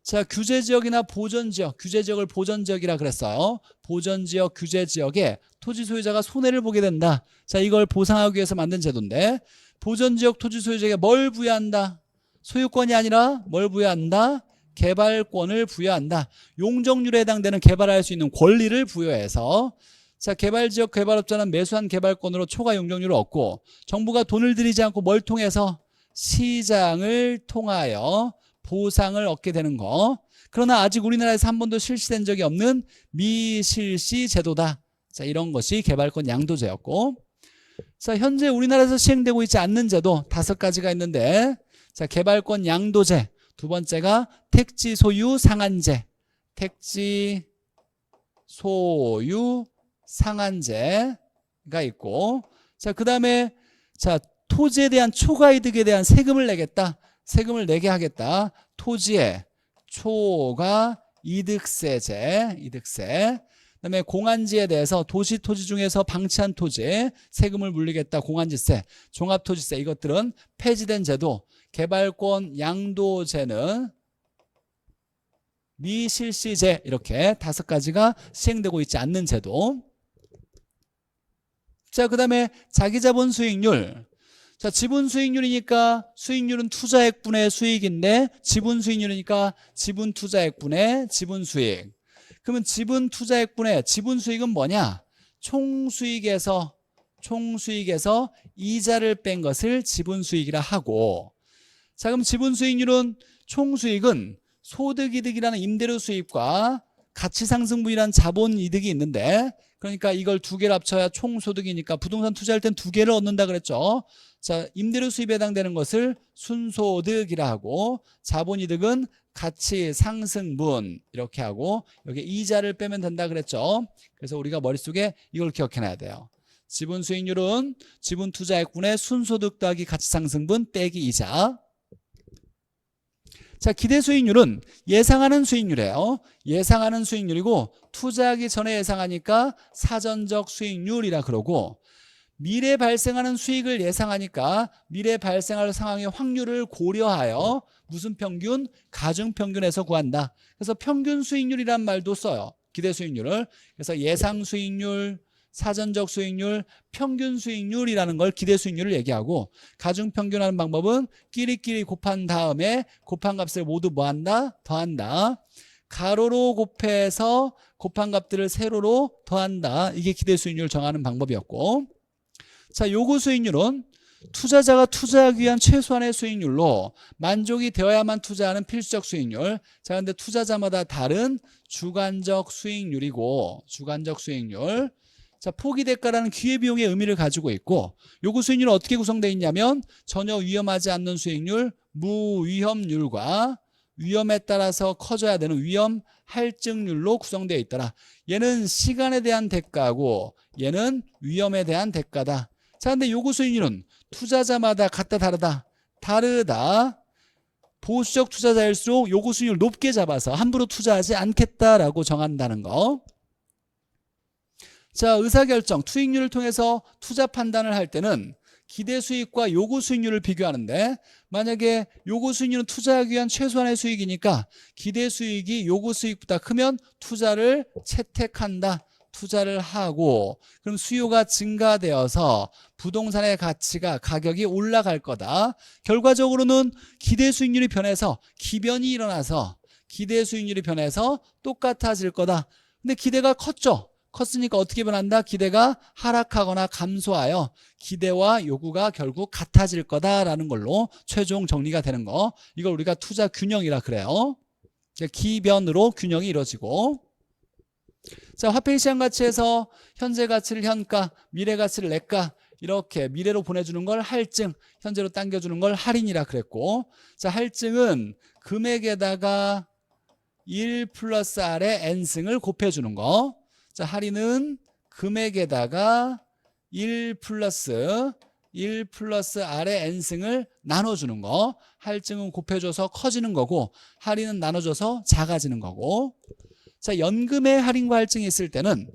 [SPEAKER 1] 자, 규제지역이나 보전지역, 규제지역을 보전지역이라 그랬어요. 보전지역, 규제지역에 토지 소유자가 손해를 보게 된다. 자, 이걸 보상하기 위해서 만든 제도인데 보전지역 토지 소유자에게 뭘 부여한다? 소유권이 아니라 뭘 부여한다? 개발권을 부여한다. 용적률에 해당되는 개발할 수 있는 권리를 부여해서 자, 개발지역 개발업자는 매수한 개발권으로 초과 용적률을 얻고 정부가 돈을 들이지 않고 뭘 통해서? 시장을 통하여 보상을 얻게 되는 거. 그러나 아직 우리나라에서 한 번도 실시된 적이 없는 미실시 제도다. 자, 이런 것이 개발권 양도제였고, 자, 현재 우리나라에서 시행되고 있지 않는 제도 5가지가 있는데, 자, 개발권 양도제. 두 번째가 택지 소유 상한제. 택지 소유 상한제가 있고, 자, 그 다음에, 자, 토지에 대한 초과이득에 대한 세금을 내겠다. 세금을 내게 하겠다. 토지의 초과이득세제, 이득세. 그 다음에 공안지에 대해서 도시 토지 중에서 방치한 토지에 세금을 물리겠다. 공안지세, 종합토지세, 이것들은 폐지된 제도. 개발권 양도제는 미실시제, 이렇게 5가지가 시행되고 있지 않는 제도. 자, 그 다음에 자기자본 수익률. 자, 지분 수익률이니까 수익률은 투자액분의 수익인데, 지분 수익률이니까 지분 투자액분의 지분 수익. 그러면 지분 투자액분의 지분 수익은 뭐냐? 총수익에서 이자를 뺀 것을 지분 수익이라 하고, 자, 그럼 지분 수익률은 총수익은 소득이득이라는 임대료 수입과 가치상승분이라는 자본이득이 있는데, 그러니까 이걸 두 개를 합쳐야 총소득이니까 부동산 투자할 땐 두 개를 얻는다 그랬죠. 자, 임대료 수입에 해당되는 것을 순소득이라 하고, 자본이득은 가치상승분 이렇게 하고, 여기 이자를 빼면 된다 그랬죠. 그래서 우리가 머릿속에 이걸 기억해놔야 돼요. 지분 수익률은 지분 투자액분의 순소득 더하기 가치상승분 빼기 이자. 자, 기대 수익률은 예상하는 수익률이에요. 예상하는 수익률이고, 투자하기 전에 예상하니까 사전적 수익률이라 그러고, 미래 발생하는 수익을 예상하니까 미래 발생할 상황의 확률을 고려하여 무슨 평균? 가중평균에서 구한다. 그래서 평균 수익률이란 말도 써요. 기대 수익률을. 그래서 예상 수익률, 사전적 수익률, 평균 수익률이라는 걸 기대 수익률을 얘기하고, 가중평균하는 방법은 끼리끼리 곱한 다음에 곱한 값을 모두 뭐한다? 더한다. 가로로 곱해서 곱한 값들을 세로로 더한다. 이게 기대 수익률을 정하는 방법이었고, 자, 요구 수익률은 투자자가 투자하기 위한 최소한의 수익률로 만족이 되어야만 투자하는 필수적 수익률. 자, 근데 투자자마다 다른 주관적 수익률이고, 주관적 수익률. 자, 포기대가라는 기회비용의 의미를 가지고 있고, 요구 수익률은 어떻게 구성되어 있냐면 전혀 위험하지 않는 수익률, 무위험률과 위험에 따라서 커져야 되는 위험 할증률로 구성되어 있더라. 얘는 시간에 대한 대가고 얘는 위험에 대한 대가다. 자, 근데 요구 수익률은 투자자마다 같다 다르다. 보수적 투자자일수록 요구 수익률 높게 잡아서 함부로 투자하지 않겠다라고 정한다는 거. 자, 의사결정, 투익률을 통해서 투자 판단을 할 때는 기대 수익과 요구 수익률을 비교하는데, 만약에 요구 수익률은 투자하기 위한 최소한의 수익이니까 기대 수익이 요구 수익보다 크면 투자를 채택한다. 투자를 하고, 그럼 수요가 증가되어서 부동산의 가격이 올라갈 거다. 결과적으로는 기대 수익률이 변해서 기변이 일어나서 기대 수익률이 변해서 똑같아질 거다. 근데 기대가 컸으니까 어떻게 변한다? 기대가 하락하거나 감소하여 기대와 요구가 결국 같아질 거다라는 걸로 최종 정리가 되는 거. 이걸 우리가 투자 균형이라 그래요. 기변으로 균형이 이루어지고. 자, 화폐 시장 가치에서 현재 가치를 현가, 미래 가치를 내가, 이렇게 미래로 보내주는 걸 할증, 현재로 당겨주는 걸 할인이라 그랬고, 자, 할증은 금액에다가 1 플러스 R의 N승을 곱해주는 거. 자, 할인은 금액에다가 1 플러스 R의 N승을 나눠주는 거. 할증은 곱해줘서 커지는 거고, 할인은 나눠줘서 작아지는 거고. 자, 연금의 할인과 할증이 있을 때는,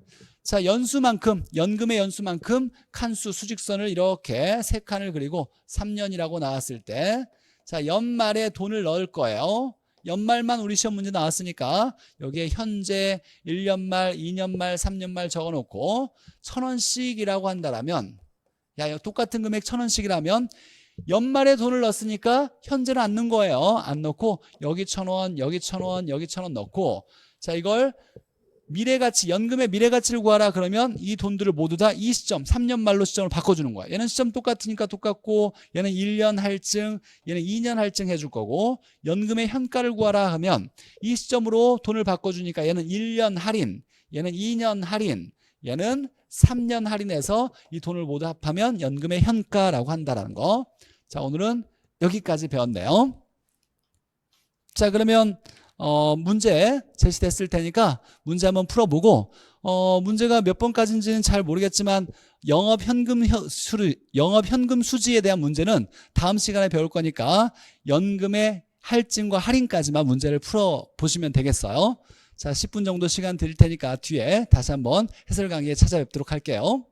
[SPEAKER 1] 자, 연금의 연수만큼 칸수 수직선을 이렇게 3칸을 그리고 3년이라고 나왔을 때, 자, 연말에 돈을 넣을 거예요. 연말만 우리 시험 문제 나왔으니까 여기에 현재 1년 말, 2년 말, 3년 말 적어놓고 1,000원씩이라고 한다면, 야, 똑같은 금액 1,000원씩이라면 연말에 돈을 넣었으니까 현재는 안 넣은 거예요. 안 넣고 여기 1,000원, 여기 1,000원, 여기 1,000원 넣고, 자, 이걸 미래가치, 연금의 미래가치를 구하라 그러면 이 돈들을 모두 다 이 시점, 3년 말로 시점을 바꿔주는 거야. 얘는 시점 똑같으니까 똑같고, 얘는 1년 할증, 얘는 2년 할증 해줄 거고, 연금의 현가를 구하라 하면 이 시점으로 돈을 바꿔주니까 얘는 1년 할인, 얘는 2년 할인, 얘는 3년 할인해서 이 돈을 모두 합하면 연금의 현가라고 한다라는 거. 자, 오늘은 여기까지 배웠네요. 자, 그러면 문제 제시됐을 테니까 문제 한번 풀어보고, 문제가 몇 번까지인지는 잘 모르겠지만 영업현금 수지에 대한 문제는 다음 시간에 배울 거니까 연금의 할증과 할인까지만 문제를 풀어보시면 되겠어요. 자, 10분 정도 시간 드릴 테니까 뒤에 다시 한번 해설 강의에 찾아뵙도록 할게요.